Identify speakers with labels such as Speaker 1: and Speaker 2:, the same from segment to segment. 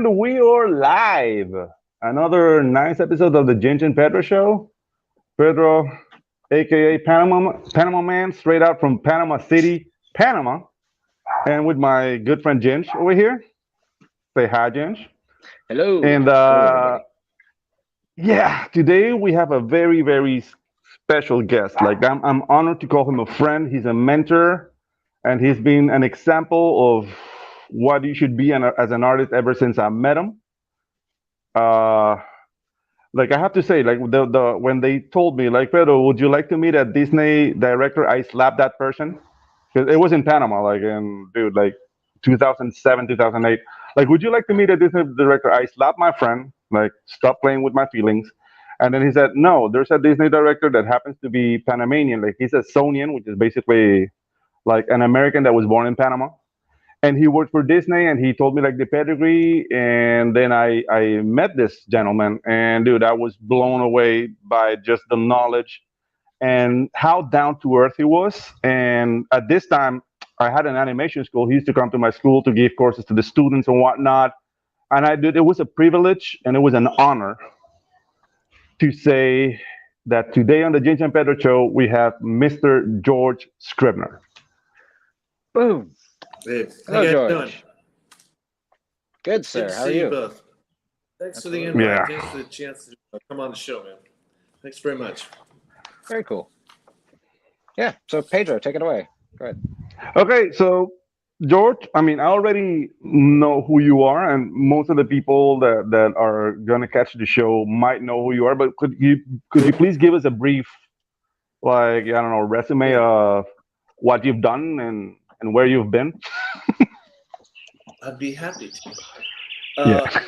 Speaker 1: And we are live. Another nice episode of the Ginge and Pedro show. Pedro, aka Panama Man, straight out from Panama City, Panama. And with my good friend Ginge over here. Say hi, Ginge.
Speaker 2: Hello.
Speaker 1: And
Speaker 2: Hello, everybody.
Speaker 1: yeah, today we have a very special guest. Like I'm honored to call him a friend. He's a mentor, and he's been an example of what you should be as an artist ever since I met him. Uh, like I have to say, like the when they told me, like Pedro, would you like to meet a Disney director? I slapped that person because it was in Panama, like in dude, like 2007, 2008. Like, would you like to meet a Disney director? I slapped my friend, like stop playing with my feelings. And then he said, no, there's a Disney director that happens to be Panamanian. Like he's a Sonian, which is basically like an American that was born in Panama, and he worked for Disney, and he told me like the pedigree, and then I met this gentleman, and dude, I was blown away by just the knowledge and how down to earth he was. And at this time, I had an animation school. He used to come to my school to give courses to the students and whatnot. And I did. It was a privilege and it was an honor to say that today on the Ginge and Pedro show we have Mr. George Scribner.
Speaker 2: Boom.
Speaker 3: Hey, how
Speaker 2: Hello,
Speaker 3: you guys doing?
Speaker 2: George. Good,
Speaker 3: Good
Speaker 2: sir.
Speaker 3: to
Speaker 2: How are
Speaker 3: see you
Speaker 2: you?
Speaker 3: both. Thanks for the
Speaker 2: Absolutely.
Speaker 3: invite.
Speaker 1: Yeah.
Speaker 3: Thanks for the chance to come on the show, man. Thanks very much.
Speaker 2: Very cool. Yeah. So, Pedro, take it away. Go ahead.
Speaker 1: Okay, so George, I mean, I already know who you are, and most of the people that are gonna catch the show might know who you are. But could you please give us a brief, like I don't know, resume
Speaker 3: Yeah,
Speaker 1: of what you've done and where you've been?
Speaker 3: I'd be happy to.
Speaker 1: Yeah.
Speaker 3: Uh,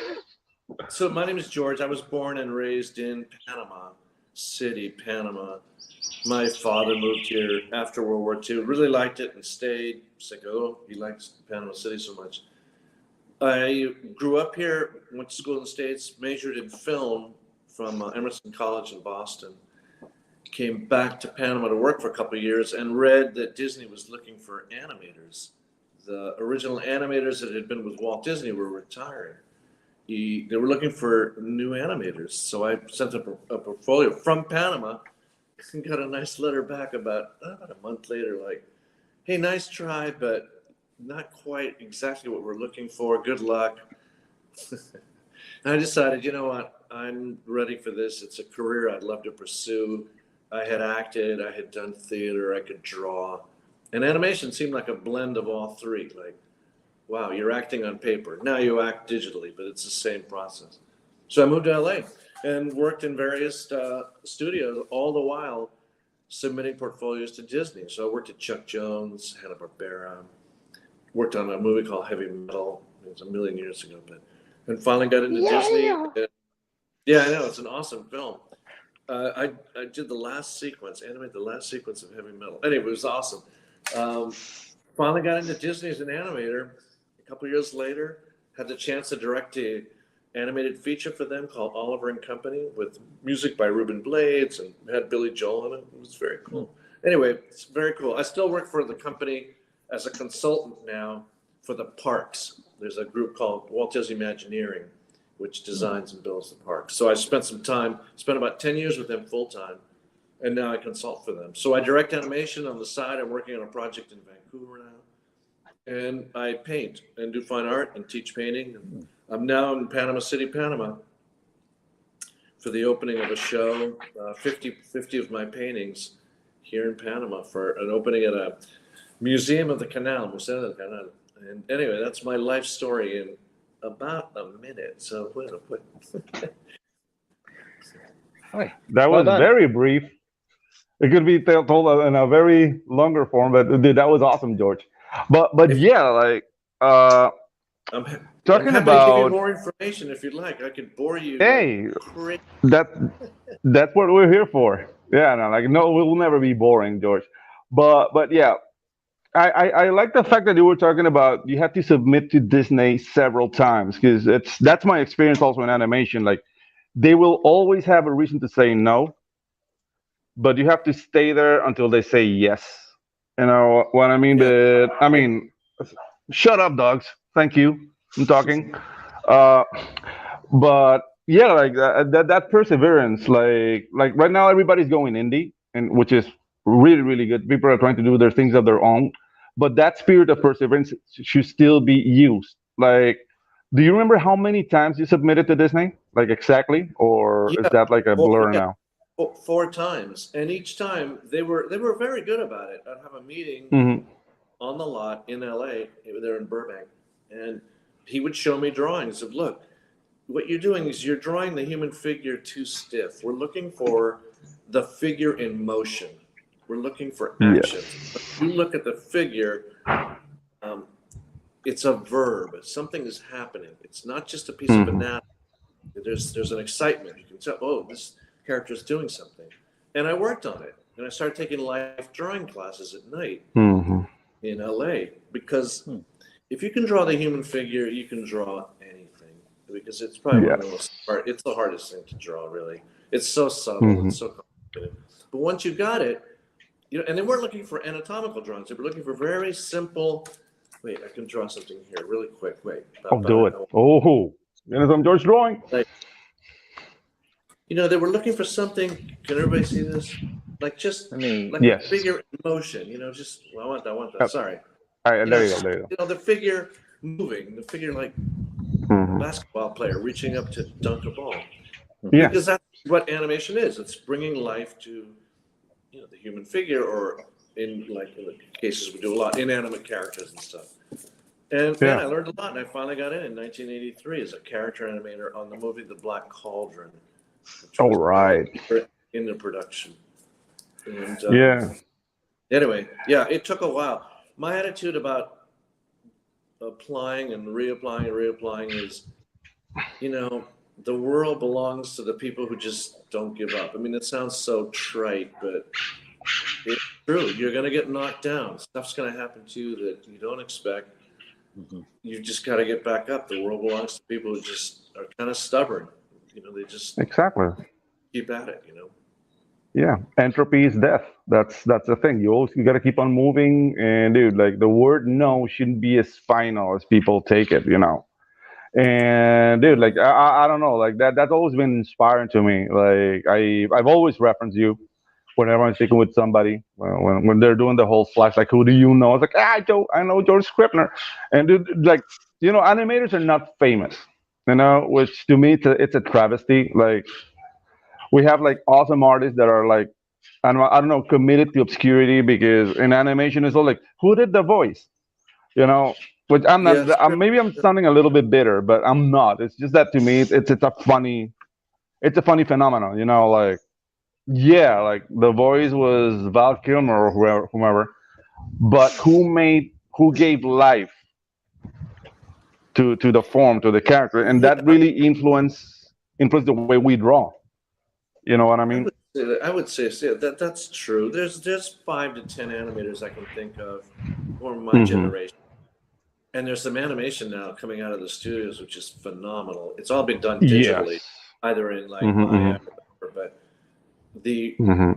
Speaker 3: so my name is George. I was born and raised in Panama City, Panama. My father moved here after World War II. Really liked it and stayed. It's like, oh, he likes Panama City so much. I grew up here, went to school in the States, majored in film from Emerson College in Boston. Came back to Panama to work for a couple of years and read that Disney was looking for animators. The original animators that had been with Walt Disney were retiring. They were looking for new animators. So I sent a portfolio from Panama and got a nice letter back about a month later, like, hey, nice try, but not quite exactly what we're looking for. Good luck. And I decided, you know what? I'm ready for this. It's a career I'd love to pursue. I had acted, I had done theater, I could draw. And animation seemed like a blend of all three. Like, wow, you're acting on paper. Now you act digitally, but it's the same process. So I moved to LA and worked in various studios, all the while submitting portfolios to Disney. So I worked at Chuck Jones, Hanna-Barbera, worked on a movie called Heavy Metal. It was a million years ago, but and finally got into Disney. Yeah, I know, it's an awesome film. I did the last sequence, animated the last sequence of Heavy Metal. Anyway, it was awesome. Um, Finally got into Disney as an animator. A couple years later, had the chance to direct a animated feature for them called Oliver and Company with music by Ruben Blades and had Billy Joel in it. It was very cool. Anyway, it's very cool. I still work for the company as a consultant now for the parks. There's a group called Walt Disney Imagineering, which designs and builds the parks. So I spent about 10 years with them full time, and now I consult for them. So I direct animation on the side. I'm working on a project in Vancouver now, and I paint and do fine art and teach painting. And I'm now in Panama City, Panama, for the opening of a show, 50 of my paintings here in Panama for an opening at a museum of the canal, Museo del Canal. And anyway, that's my life story in about a minute. So what?
Speaker 2: Hi.
Speaker 1: That
Speaker 2: Well
Speaker 1: was
Speaker 2: done.
Speaker 1: very brief. It could be told in a very longer form, but dude, that was awesome, George. But
Speaker 3: If
Speaker 1: yeah, like uh,
Speaker 3: I'm, I'm
Speaker 1: talking
Speaker 3: happy to give you
Speaker 1: about,
Speaker 3: more information if you'd like. I could bore you like
Speaker 1: hey,
Speaker 3: crazy.
Speaker 1: that that's what we're here for. Yeah, no, like no, we'll never be boring, George. But yeah, I like the fact that you were talking about you have to submit to Disney several times because that's my experience also in animation. Like they will always have a reason to say no, but you have to stay there until they say yes. You know what I mean?
Speaker 3: Yeah.
Speaker 1: But I mean, shut up, dogs. Thank you. I'm talking. Uh, but yeah, like that perseverance, like right now everybody's going indie, and which is really really good. People are trying to do their things of their own, but that spirit of perseverance should still be used. Like, do you remember how many times you submitted to Disney? Like exactly, or is
Speaker 3: Yeah,
Speaker 1: that like a
Speaker 3: four,
Speaker 1: blur
Speaker 3: yeah,
Speaker 1: now?
Speaker 3: 4 times, and each time they were very good about it. I'd have a meeting
Speaker 1: Hmm.
Speaker 3: on the lot in LA. They're in Burbank, and he would show me drawings of, look, what you're doing is you're drawing the human figure too stiff. We're looking for the figure in motion. We're looking for
Speaker 1: Yes.
Speaker 3: action. You look at the figure, um, it's a verb. Something is happening. It's not just a piece of
Speaker 1: Hmm.
Speaker 3: anatomy. There's an excitement. You can tell, oh, this character is doing something. And I worked on it. And I started taking life drawing classes at night
Speaker 1: Hmm.
Speaker 3: in LA because if you can draw the human figure, you can draw anything because it's probably one of the
Speaker 1: Yes.
Speaker 3: most hard. It's the hardest thing to draw, really. It's so subtle.
Speaker 1: Hmm.
Speaker 3: It's so complicated. But once you got it, and they weren't looking for anatomical drawings. They were looking for very simple. Wait, I can draw something here really quick. Wait,
Speaker 1: Oh, do it. Oh, and some George drawing.
Speaker 3: like, they were looking for something. Can everybody see this? Like just
Speaker 2: I mean,
Speaker 3: like a
Speaker 1: Yes.
Speaker 3: figure in motion. Just well, I want that.
Speaker 1: All
Speaker 3: Sorry.
Speaker 1: right,
Speaker 3: You know,
Speaker 1: there you go. There you
Speaker 3: the figure moving, the figure like
Speaker 1: go.
Speaker 3: a
Speaker 1: Hmm.
Speaker 3: basketball player reaching up to dunk a ball,
Speaker 1: Yeah.
Speaker 3: because that's what animation is. It's bringing life to the human figure, or in the cases we do a lot, inanimate characters and stuff. And man, I
Speaker 1: Yeah.
Speaker 3: learned a lot, and I finally got in 1983 as a character animator on the movie The Black Cauldron, which
Speaker 1: All
Speaker 3: was
Speaker 1: right.
Speaker 3: into production. And
Speaker 1: Yeah.
Speaker 3: anyway, yeah, it took a while. My attitude about applying and reapplying and reapplying is, the world belongs to the people who just don't give up. I mean, it sounds so trite, but it's true. You're going to get knocked down. Stuff's going to happen to you that you don't expect. You just got to get back up. The world belongs to people who just are kind of stubborn. They just
Speaker 1: Exactly.
Speaker 3: keep at it.
Speaker 1: Yeah. Entropy is death. That's the thing. You got to keep on moving. And dude, like the word no shouldn't be as final as people take it. And dude, like I don't know, like that's always been inspiring to me. Like I've always referenced you whenever I'm speaking with somebody when they're doing the whole flash, like who do you know? It's like I know George Scribner, and dude, like animators are not famous, which to me it's a travesty. Like we have like awesome artists that are like I don't know committed to obscurity because in animation it's all like who did the voice, you know. Which I'm not.
Speaker 3: Yes.
Speaker 1: Maybe I'm sounding a little bit bitter, but I'm not. It's just that to me, it's a funny phenomenon. Like yeah, like the voice was Val Kilmer or whomever, but who gave life to the form, to the character, and that
Speaker 3: Yeah,
Speaker 1: really influenced the way we draw. You know what I
Speaker 3: I
Speaker 1: mean?
Speaker 3: would say that. I would say that's true. There's 5 to 10 animators I can think of, or my
Speaker 1: Hmm.
Speaker 3: generation. And there's some animation now coming out of the studios, which is phenomenal. It's all been done digitally,
Speaker 1: Yes.
Speaker 3: either in like
Speaker 1: Hmm.
Speaker 3: Maya or whatever. But the,
Speaker 1: Hmm.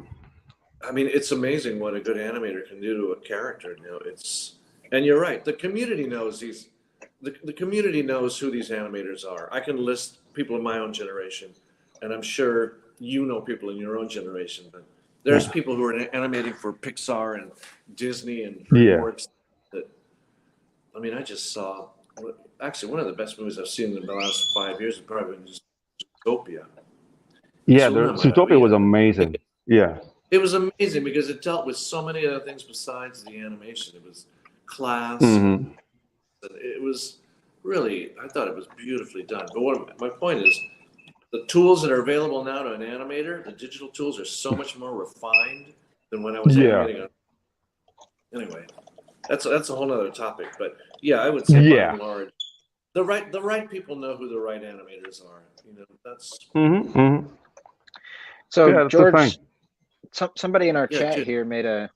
Speaker 3: I mean, it's amazing what a good animator can do to a character. And you're right. The community knows who these animators are. I can list people in my own generation, and I'm sure people in your own generation. But there's
Speaker 1: Yeah.
Speaker 3: people who are animating for Pixar and Disney and
Speaker 1: Yeah.
Speaker 3: DreamWorks that I mean, I just saw actually one of the best movies I've seen in the last 5 years has probably been Zootopia.
Speaker 1: Yeah.
Speaker 3: Es una
Speaker 1: Zootopia was
Speaker 3: maravilla.
Speaker 1: amazing. Yeah.
Speaker 3: It was amazing because it dealt with so many other things besides the animation. It was class, and
Speaker 1: Hmm.
Speaker 3: it was really, I thought it was beautifully done. But my point is, the tools that are available now to an animator, the digital tools are so much more refined than when I was
Speaker 1: Yeah.
Speaker 3: animating. Anyway, that's a whole other topic. But yeah, I would say by
Speaker 1: Yeah.
Speaker 3: and large, the right people know who the right animators are. That's
Speaker 1: Hmm. Hmm.
Speaker 2: so
Speaker 1: Yeah. That's the
Speaker 2: George,
Speaker 1: thing.
Speaker 2: somebody in our
Speaker 3: yeah,
Speaker 2: chat here made a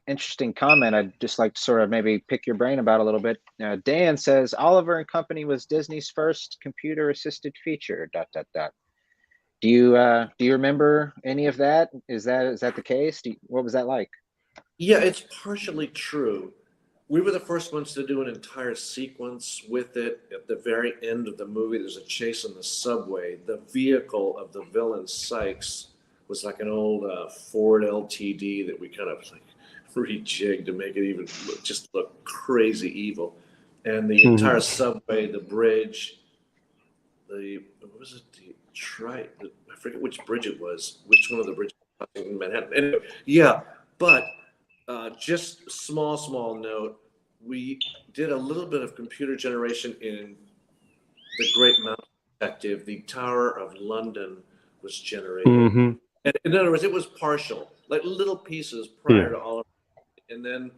Speaker 2: interesting comment. I'd just like to sort of maybe pick your brain about a little bit. Dan says Oliver and Company was Disney's first computer-assisted feature. Dot dot dot. Do you remember any of that? Is that the case? What was that like?
Speaker 3: yeah. It's partially true. we were the first ones to do an entire sequence with it. At the very end of the movie, there's a chase on the subway. The vehicle of the villain Sykes was like an old Ford LTD that we kind of like rejigged to make it even look crazy evil. And the entire subway, the bridge, what was it? I forget which bridge it was. Which one of the bridges in Manhattan? Anyway, yeah, but just small note. We did a little bit of computer generation in The Great Mountain Detective. The Tower of London was generated. And in other words, it was partial, like little pieces prior to all of it. And then,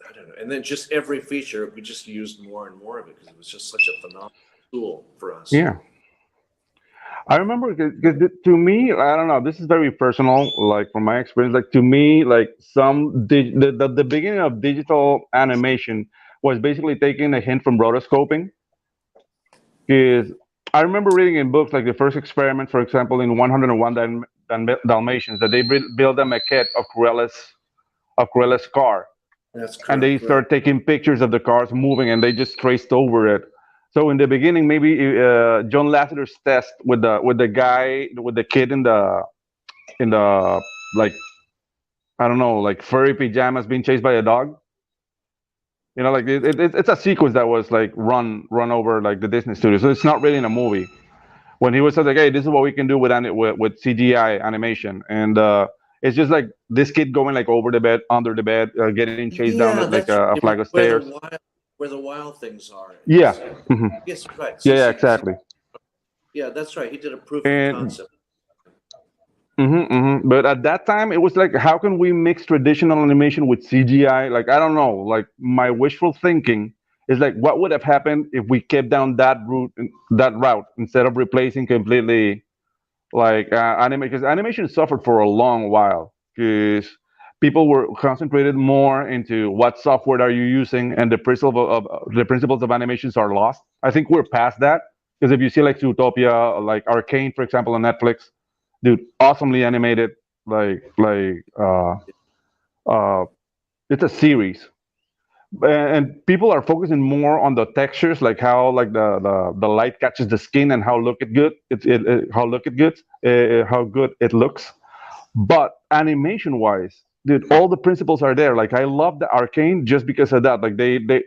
Speaker 3: I don't know, and then just every feature, we just used more and more of it because it was just such a phenomenal tool for us.
Speaker 1: Yeah. I remember because to me, I don't know. This is very personal. Like from my experience, like to me, like the beginning of digital animation was basically taking a hint from rotoscoping. Because I remember reading in books like the first experiment, for example, in 101 Dalmatians, that they build a maquette of Cruella's car,
Speaker 3: That's
Speaker 1: and they
Speaker 3: correct. Right.
Speaker 1: start taking pictures of the cars moving, and they just traced over it. So in the beginning, maybe John Lasseter's test with the kid in the like I don't know, like furry pajamas being chased by a dog. Like it's a sequence that was like run over like the Disney studio. So it's not really in a movie. When he was like, "Hey, this is what we can do with CGI animation," and it's just like this kid going like over the bed, under the bed, getting chased down
Speaker 3: Yeah,
Speaker 1: like
Speaker 3: that's
Speaker 1: a flight of stairs.
Speaker 3: where the wild things are.
Speaker 1: Yeah. hmm
Speaker 3: Yes, right.
Speaker 1: Yeah, exactly.
Speaker 3: Yeah, that's right. He did a proof of
Speaker 1: And
Speaker 3: concept.
Speaker 1: but at that time, it was like, how can we mix traditional animation with CGI? Like, I don't know. Like, my wishful thinking is like, what would have happened if we kept down that route instead of replacing completely like anime? Because animation suffered for a long while because people were concentrated more into what software are you using, and the principles of animations are lost. I think we're past that because if you see like Zootopia, like Arcane, for example, on Netflix, dude, awesomely animated. Like uh, it's a series, and people are focusing more on the textures, like how like the light catches the skin and how look it good. How look it good, how good it looks. But animation wise, dude, all the principles are there. Like I love the Arcane just because of that. Like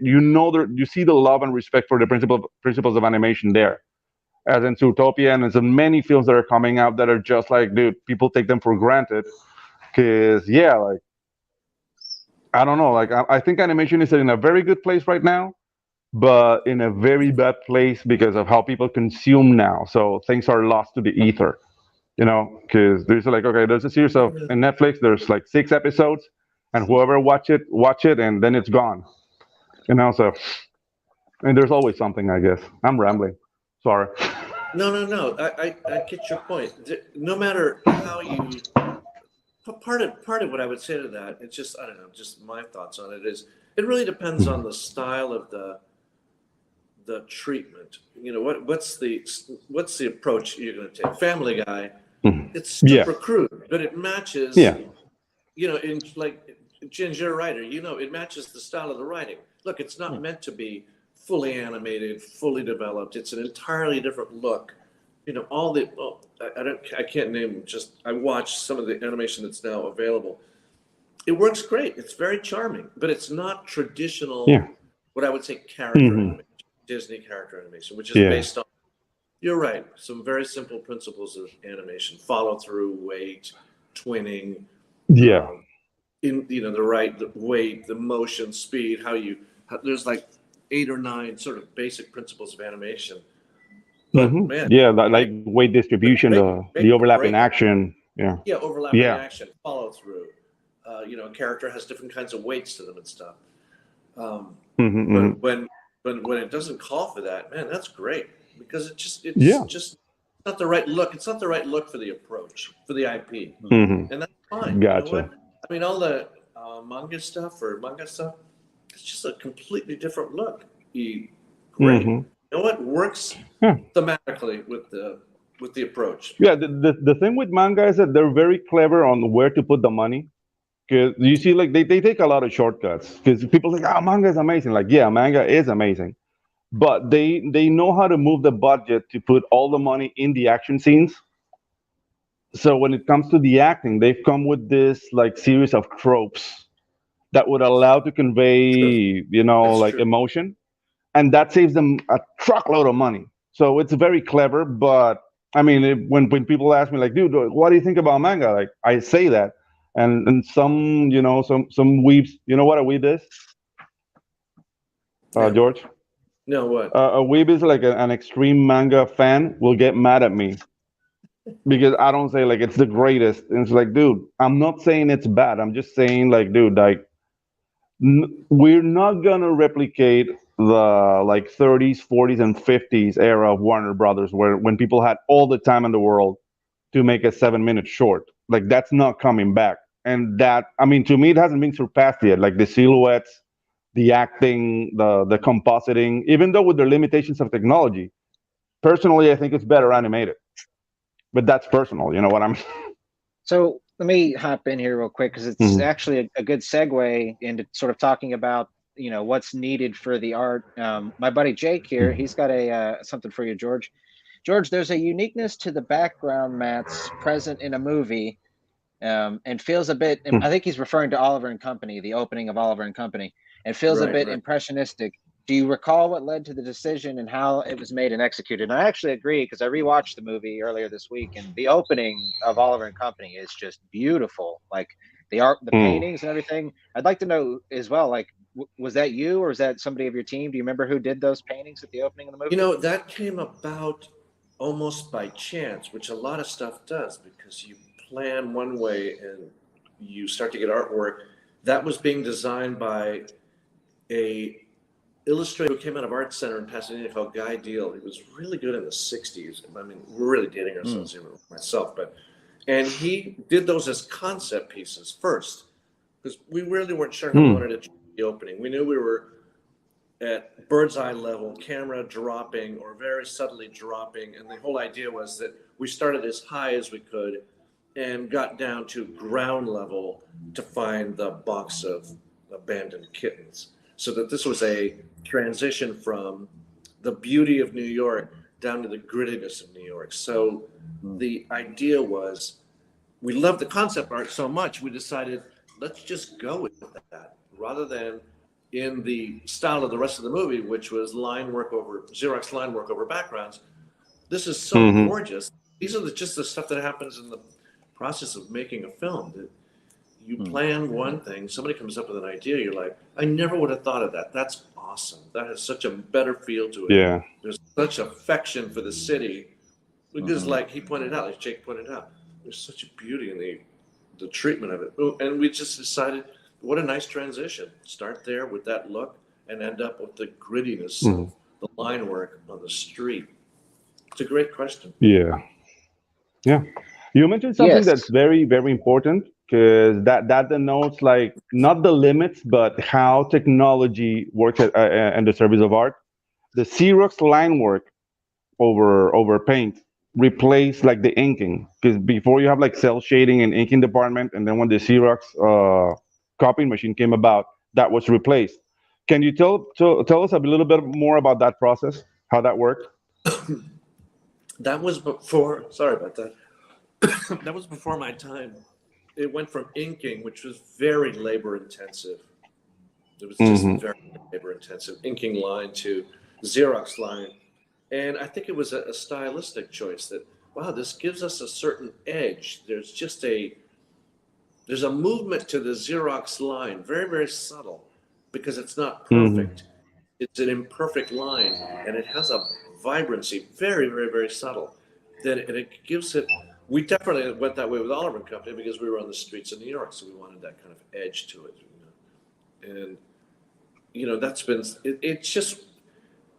Speaker 1: you see the love and respect for the principles of animation there as in Zootopia, and as in many films that are coming out that are just like, dude, people take them for granted. Because yeah, like I don't know, like I think animation is in a very good place right now, but in a very bad place because of how people consume now. So things are lost to the ether. Because there's like, okay, there's a series of in Netflix. There's like 6 episodes, and whoever watch it, and then it's gone. So and there's always something. I guess I'm rambling. Sorry.
Speaker 3: No. I get your point. No matter how you, part of what I would say to that, it's just, I don't know, just my thoughts on it is, it really depends on the style of the treatment. What's the approach you're going to take? Family Guy, it's
Speaker 1: Yeah.
Speaker 3: super crude, but it matches.
Speaker 1: Yeah.
Speaker 3: In like Ginger writer, it matches the style of the writing. Look, it's not meant to be fully animated, fully developed. It's an entirely different look. All the I can't name, just I watched some of the animation that's now available. It works great. It's very charming, but it's not traditional.
Speaker 1: Yeah.
Speaker 3: What I would say character animation, Disney character animation, which is
Speaker 1: Yeah.
Speaker 3: based on. You're right. Some very simple principles of animation: follow through, weight, twinning,
Speaker 1: Yeah.
Speaker 3: the weight, the motion, speed. There's like 8 or 9 sort of basic principles of animation. But man,
Speaker 1: Yeah, like weight distribution, the
Speaker 3: make the
Speaker 1: overlap in
Speaker 3: break.
Speaker 1: action. Yeah.
Speaker 3: Yeah, overlapping
Speaker 1: Yeah.
Speaker 3: action, follow through. A character has different kinds of weights to them and stuff. But when it doesn't call for that, man, that's great, because it's
Speaker 1: Yeah.
Speaker 3: just not the right look. It's not the right look for the approach, for the IP, and that's fine. You know what?
Speaker 1: Gotcha.
Speaker 3: I mean, all the manga stuff, it's just a completely different look. Great.
Speaker 1: hmm
Speaker 3: You know what works
Speaker 1: Yeah.
Speaker 3: thematically with the approach.
Speaker 1: Yeah. The thing with manga is that they're very clever on where to put the money. Because you see, like they take a lot of shortcuts. Because people think, oh, manga is amazing. Like, yeah, manga is amazing, but they know how to move the budget to put all the money in the action scenes. So when it comes to the acting, they've come with this like series of tropes that would allow to convey,
Speaker 3: True. That's
Speaker 1: like
Speaker 3: true.
Speaker 1: emotion, and that saves them a truckload of money. So it's very clever. But I mean, when people ask me like, dude, what do you think about manga? Like I say that, and some some weebs. You know what a weeb is,
Speaker 3: Yeah.
Speaker 1: George?
Speaker 3: No, what?
Speaker 1: A weeb is like an extreme manga fan will get mad at me because I don't say like it's the greatest. And it's like, dude, I'm not saying it's bad. I'm just saying like, dude, like we're not gonna replicate the like 30s, 40s, and 50s era of Warner Brothers, where when people had all the time in the world to make a 7 minute short. Like that's not coming back. And that, I mean, to me, it hasn't been surpassed yet. Like the silhouettes, the acting, the compositing, even though with the limitations of technology. Personally, I think it's better animated, but that's personal. You know what I'm?
Speaker 2: So let me hop in here real quick because it's
Speaker 1: Mhm.
Speaker 2: actually a good segue into sort of talking about what's needed for the art. My buddy Jake here, he's got a something for you, George. George, there's a uniqueness to the background mats present in a movie, and feels a bit. I think he's referring to Oliver and Company, the opening of Oliver and Company, and feels a
Speaker 3: Right,
Speaker 2: bit
Speaker 3: right.
Speaker 2: impressionistic. Do you recall what led to the decision and how it was made and executed? And I actually agree because I rewatched the movie earlier this week, and the opening of Oliver and Company is just beautiful. Like the art, the
Speaker 1: Mm.
Speaker 2: paintings, and everything. I'd like to know as well. Like, was that you or is that somebody of your team? Do you remember who did those paintings at the opening of the movie?
Speaker 3: That came about almost by chance, which a lot of stuff does because you plan one way and you start to get artwork. That was being designed by a illustrator who came out of Art Center in Pasadena called Guy Deal. He was really good in the '60s. I mean, we're really dating
Speaker 2: Mm,
Speaker 3: ourselves here with myself, but and he did those as concept pieces first because we really weren't sure how we
Speaker 1: Mm.
Speaker 3: wanted to treat the opening. We knew we were at bird's eye level, camera dropping or very subtly dropping. And the whole idea was that we started as high as we could and got down to ground level to find the box of abandoned kittens. So that this was a transition from the beauty of New York down to the grittiness of New York. So
Speaker 2: mm,
Speaker 3: the idea was we loved the concept art so much, we decided let's just go with that rather than in the style of the rest of the movie, which was line work over Xerox line work over backgrounds. This is so
Speaker 1: Hmm.
Speaker 3: gorgeous. These are just the stuff that happens in the process of making a film. That you
Speaker 2: mm,
Speaker 3: plan one thing, somebody comes up with an idea, you're like, I never would have thought of that. That's awesome. That has such a better feel to it.
Speaker 1: Yeah.
Speaker 3: There's such affection for the city because,
Speaker 2: mhm.
Speaker 3: like he pointed out, like Jake pointed out, there's such a beauty in the treatment of it. And we just decided, what a nice transition. Start there with that look and end up with the grittiness
Speaker 1: Hmm.
Speaker 3: of the line work on the street. It's a great question.
Speaker 1: Yeah. Yeah. You mentioned something that's
Speaker 2: Yes.
Speaker 1: very, very important because that denotes like not the limits, but how technology works in the service of art. The Xerox line work over paint replace like the inking because before you have like cell shading and inking department, and then when the Xerox copying machine came about, that was replaced. Can you tell us a little bit more about that process, how that worked?
Speaker 3: That was before, sorry about that. That was before my time. It went from inking, which was very labor intensive. It was just
Speaker 1: Hmm.
Speaker 3: very labor intensive, inking line to Xerox line. And I think it was a stylistic choice that, wow, this gives us a certain edge. There's a movement to the Xerox line, very, very subtle, because it's not
Speaker 1: Hmm.
Speaker 3: perfect. It's an imperfect line, and it has a vibrancy, very, very, very subtle. Then and it gives it. We definitely went that way with Oliver and Company because we were on the streets of New York, so we wanted that kind of edge to it. And that's been it just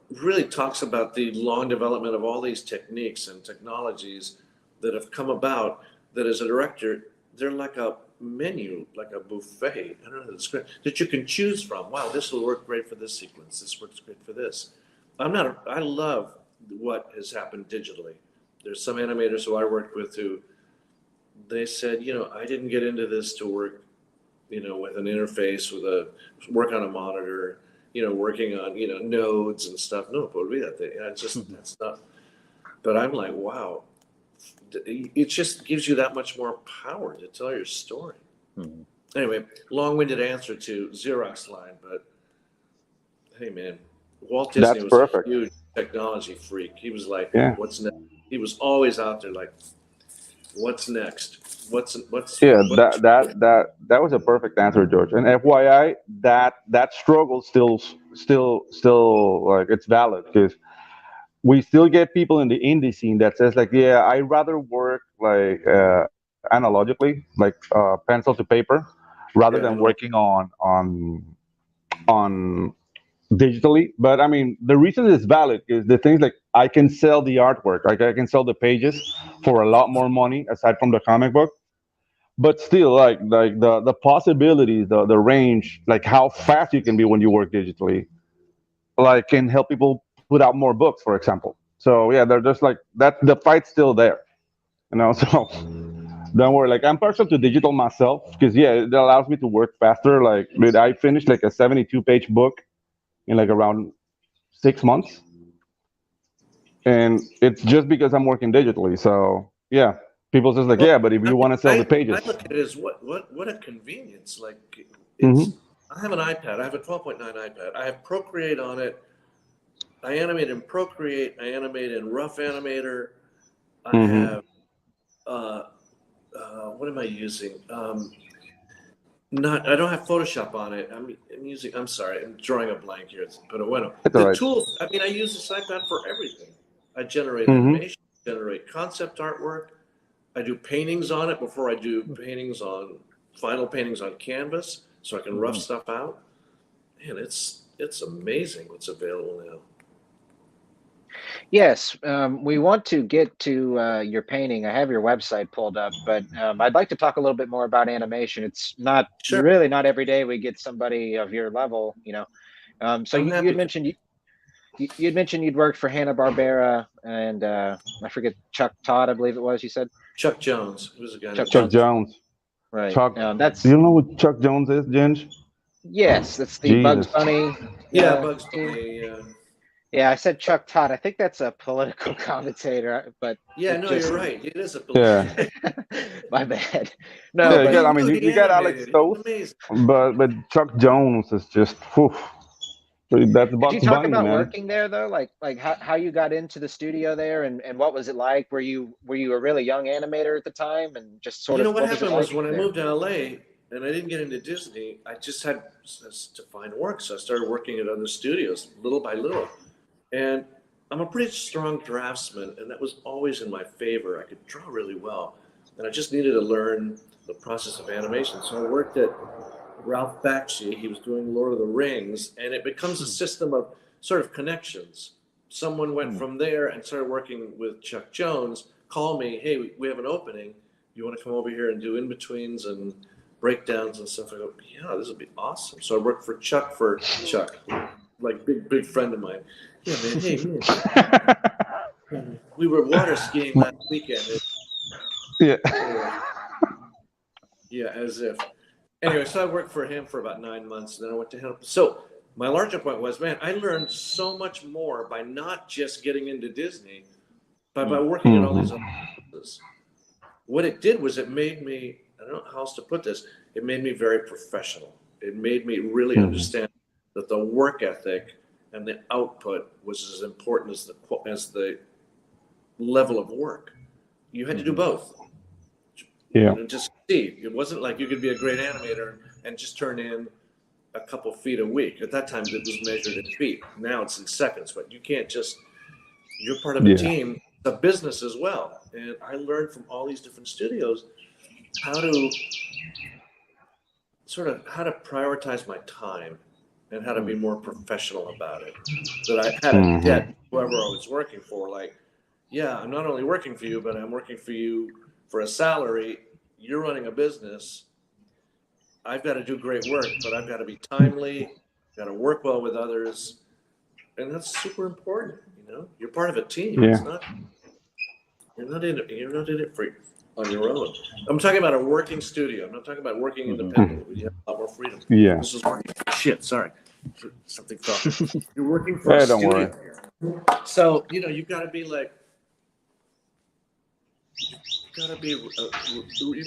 Speaker 3: really talks about the long development of all these techniques and technologies that have come about that as a director they're like a menu, like a buffet. I don't know how to describe that you can choose from. Wow, this will work great for this sequence, this works great for this. I love what has happened digitally. There's some animators who I worked with who they said, I didn't get into this to work with an interface, work on a monitor, working on, nodes and stuff. No, but that's not. But I'm like, wow, it just gives you that much more power to tell your story.
Speaker 2: Mm-hmm.
Speaker 3: Anyway, long-winded answer to Xerox line, but hey, man, Walt Disney
Speaker 1: That's
Speaker 3: was a
Speaker 1: perfect.
Speaker 3: huge technology freak. He was like,
Speaker 1: Yeah.
Speaker 3: what's next? He was always out there like, what's next? What's
Speaker 1: Yeah,
Speaker 3: what?
Speaker 1: that was a perfect answer, George. And FYI, that struggle still like it's valid because we still get people in the indie scene that says like, yeah, I rather work like analogically, like pencil to paper, rather than
Speaker 3: Yeah,
Speaker 1: working on digitally. But I mean, the reason it's valid is the things like I can sell the artwork, like I can sell the pages for a lot more money aside from the comic book. But still, like the possibilities, the range, like how fast you can be when you work digitally, like can help people put out more books, for example. So yeah, they're just like that. The fight's still there, you know. So don't worry. Like I'm partial to digital myself because yeah, it allows me to work faster. Like dude, I finished like a 72-page book in like around 6 months, and it's just because I'm working digitally. So yeah, people just like
Speaker 3: well,
Speaker 1: yeah, but if
Speaker 3: I
Speaker 1: you
Speaker 3: mean,
Speaker 1: want to sell the
Speaker 3: I
Speaker 1: pages,
Speaker 3: look at it as what a convenience. Like
Speaker 1: hmm
Speaker 3: it's I have an iPad. I have a 12.9 iPad. I have Procreate on it. I animate in Procreate. I animate in Rough Animator. I
Speaker 1: hmm
Speaker 3: have uh, what am I using? Not I don't have Photoshop on it. I'm using. I'm sorry. I'm drawing a blank here. But bueno,
Speaker 1: it's all
Speaker 3: the
Speaker 1: right.
Speaker 3: tools. I mean, I use this iPad for everything. I generate
Speaker 1: Hmm
Speaker 3: animation, generate concept artwork. I do paintings on it before I do paintings on final paintings on canvas, so I can rough
Speaker 2: Mm-hmm.
Speaker 3: stuff out. Man, it's amazing what's available now.
Speaker 2: Yes, we want to get to your painting. I have your website pulled up, but I'd like to talk a little bit more about animation. It's
Speaker 3: Sure,
Speaker 2: really not every day we get somebody of your level, you know. So
Speaker 3: I'm
Speaker 2: you
Speaker 3: happy
Speaker 2: had
Speaker 3: to.
Speaker 2: mentioned you'd mentioned you'd worked for Hanna-Barbera and I forget Chuck Todd, I believe it was. You said
Speaker 3: Chuck Jones, who's a guy
Speaker 2: Chuck
Speaker 3: named
Speaker 1: Chuck
Speaker 3: Chuck.
Speaker 2: Jones,
Speaker 1: Jones.
Speaker 2: right?
Speaker 1: Chuck. Do
Speaker 2: That's
Speaker 1: you know what Chuck Jones is, Ginge?
Speaker 2: yes, that's the Bugs
Speaker 1: Jesus.
Speaker 2: Bunny
Speaker 3: Yeah, Bugs
Speaker 2: team.
Speaker 3: Bunny.
Speaker 2: Yeah, I said Chuck Todd. I think that's a political commentator, but
Speaker 3: Yeah,
Speaker 2: it
Speaker 3: no, you're
Speaker 2: just
Speaker 3: right. It is a
Speaker 1: Yeah.
Speaker 3: political.
Speaker 2: my bad.
Speaker 3: Well,
Speaker 2: No,
Speaker 1: Yeah, you
Speaker 2: but
Speaker 1: got.
Speaker 3: who
Speaker 1: I mean,
Speaker 3: knew
Speaker 1: you
Speaker 3: he
Speaker 1: got Alex
Speaker 3: animated? He was
Speaker 1: Toth,
Speaker 3: amazing.
Speaker 1: but Chuck Jones is just. Whew, that's
Speaker 2: could you
Speaker 1: Bugs
Speaker 2: talk
Speaker 1: Bunny,
Speaker 2: about
Speaker 1: man.
Speaker 2: working there though? Like how you got into the studio there and what was it like? Were you a really young animator at the time and just sort
Speaker 3: You
Speaker 2: of
Speaker 3: know what
Speaker 2: what was it
Speaker 3: happened was
Speaker 2: like
Speaker 3: when I
Speaker 2: there?
Speaker 3: moved to LA and I didn't get into Disney, I just had to find work. So I started working at other studios little by little. And I'm a pretty strong draftsman, and that was always in my favor. I could draw really well, and I just needed to learn the process of animation. So I worked at Ralph Bakshi. He was doing Lord of the Rings, and it becomes a
Speaker 2: Hmm.
Speaker 3: system of sort of connections. Someone went
Speaker 2: Hmm.
Speaker 3: from there and started working with Chuck Jones. Call me, hey, we have an opening. You want to come over here and do in betweens and breakdowns and stuff? I go, yeah, this would be awesome. So I worked for Chuck, like big friend of mine. Yeah, man. Hey, man. We were water skiing last weekend.
Speaker 1: Yeah.
Speaker 3: Anyway, yeah, as if. Anyway, so I worked for him for about 9 months, and then I went to him. So my larger point was, man, I learned so much more by not just getting into Disney, but by
Speaker 2: Hmm.
Speaker 3: working at all these other
Speaker 1: hmm
Speaker 3: places. What it did was it made me, I don't know how else to put this, it made me very professional. It made me really
Speaker 1: hmm
Speaker 3: understand that the work ethic and the output was as important as the level of work. You had to do
Speaker 2: Hmm.
Speaker 3: both,
Speaker 1: Yeah.
Speaker 3: to succeed. It wasn't like you could be a great animator and just turn in a couple feet a week. At that time, it was measured in feet. Now it's in seconds, but you can't just, you're part of a
Speaker 1: Yeah.
Speaker 3: team, a business as well. And I learned from all these different studios how to how to prioritize my time and how to
Speaker 2: Hmm.
Speaker 3: be more professional about it. That I had a debt
Speaker 1: hmm
Speaker 3: to whoever I was working for. Like, yeah, I'm not only working for you, but I'm working for you for a salary. You're running a business. I've got to do great work, but I've got to be timely, got to work well with others. And that's super important. You're part of a team.
Speaker 1: Yeah.
Speaker 3: You're not in it for on your own. I'm talking about a working studio. I'm not talking about working independently. Where you have a lot more freedom.
Speaker 1: Yeah.
Speaker 3: This is working. Shit, sorry. Something fell. You're working for a
Speaker 1: Don't
Speaker 3: studio.
Speaker 1: worry.
Speaker 3: So, you've got to be like, you've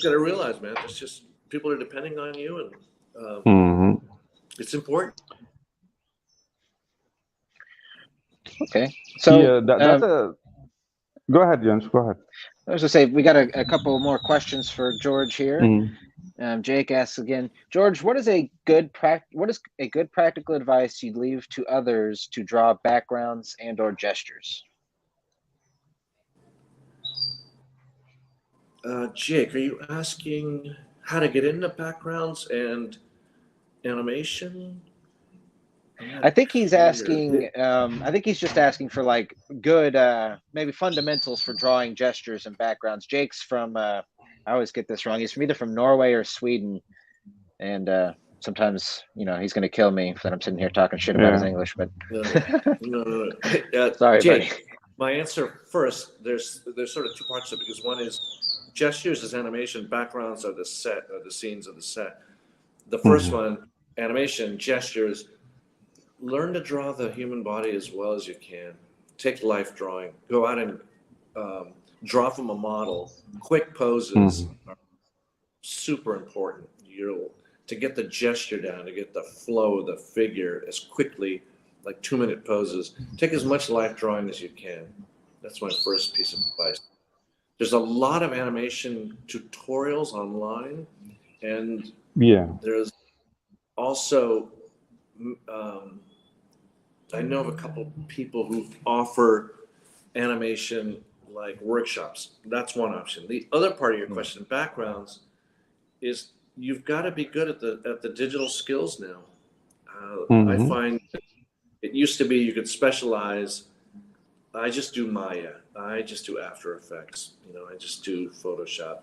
Speaker 3: got to realize, man, it's just people are depending on you, and it's important.
Speaker 2: Okay. So
Speaker 1: Yeah, that's a. Go ahead, Jens. Go ahead.
Speaker 2: I was going to say, we got a couple more questions for George here. Jake asks again, George, what is a good practical advice you'd leave to others to draw backgrounds and/or gestures?
Speaker 3: Jake, are you asking how to get into backgrounds and animation?
Speaker 2: I think he's asking. I think he's just asking for like good, maybe fundamentals for drawing gestures and backgrounds. Jake's from. I always get this wrong. He's from either from Norway or Sweden, and sometimes he's going to kill me that I'm sitting here talking shit about his English. But
Speaker 3: no.
Speaker 2: Sorry,
Speaker 3: Jake.
Speaker 2: buddy.
Speaker 3: My answer first. There's sort of two parts to it, because one is gestures is animation, backgrounds are the set, or the scenes of the set. The first one, animation, gestures. Learn to draw the human body as well as you can. Take life drawing. Go out and draw from a model. Quick poses are super important. To get the gesture down, to get the flow of the figure as quickly, like 2-minute poses. Take as much life drawing as you can. That's my first piece of advice. There's a lot of animation tutorials online, and there's also I know of a couple of people who offer animation like workshops. That's one option. The other part of your question, backgrounds, is you've got to be good at the digital skills now. I find it used to be you could specialize. I just do Maya. I just do After Effects. I just do Photoshop.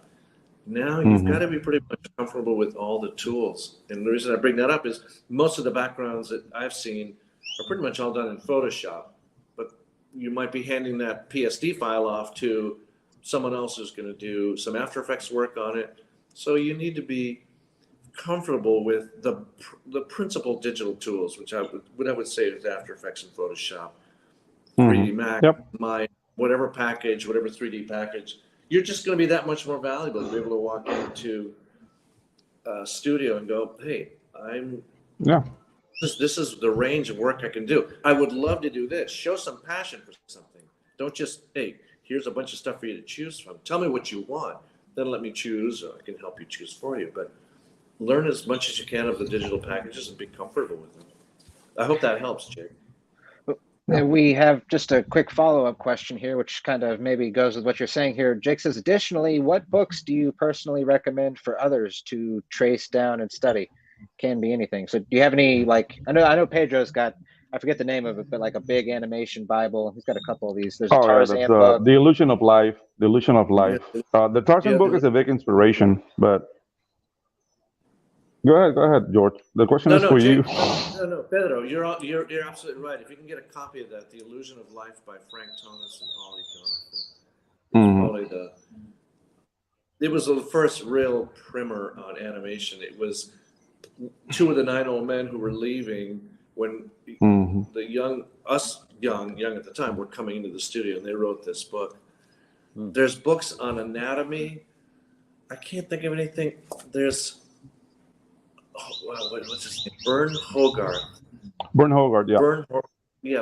Speaker 3: Now you've got to be pretty much comfortable with all the tools. And the reason I bring that up is most of the backgrounds that I've seen are pretty much all done in Photoshop. But you might be handing that PSD file off to someone else who's going to do some After Effects work on it. So you need to be comfortable with the principal digital tools, which I would say is After Effects and Photoshop, 3D Max, my whatever package, whatever 3D package. You're just going to be that much more valuable to be able to walk into a studio and go, hey, this is the range of work I can do. I would love to do this. Show some passion for something. Don't just, hey, here's a bunch of stuff for you to choose from. Tell me what you want. Then let me choose, or I can help you choose for you. But learn as much as you can of the digital packages and be comfortable with them. I hope that helps, Jake.
Speaker 2: We have just a quick follow-up question here, which kind of maybe goes with what you're saying here. Jake says, additionally, what books do you personally recommend for others to trace down and study? Can be anything. So do you have any, like, I know Pedro's got, I forget the name of it, but like a big animation Bible. He's got a couple of these. There's a Tarzan book.
Speaker 1: The Illusion of Life. The Illusion of Life. The Tarzan book is a big inspiration, but Go ahead, George. The question is for
Speaker 3: Jake,
Speaker 1: you.
Speaker 3: No, Pedro, you're absolutely right. If you can get a copy of that, The Illusion of Life by Frank Thomas and Ollie Jonathan, it was the first real primer on animation. It was two of the 9 old men who were leaving when the young at the time, were coming into the studio, and they wrote this book. There's books on anatomy. I can't think of anything. There's what's his name? Bern Hogarth.
Speaker 1: Bern Hogarth, yeah.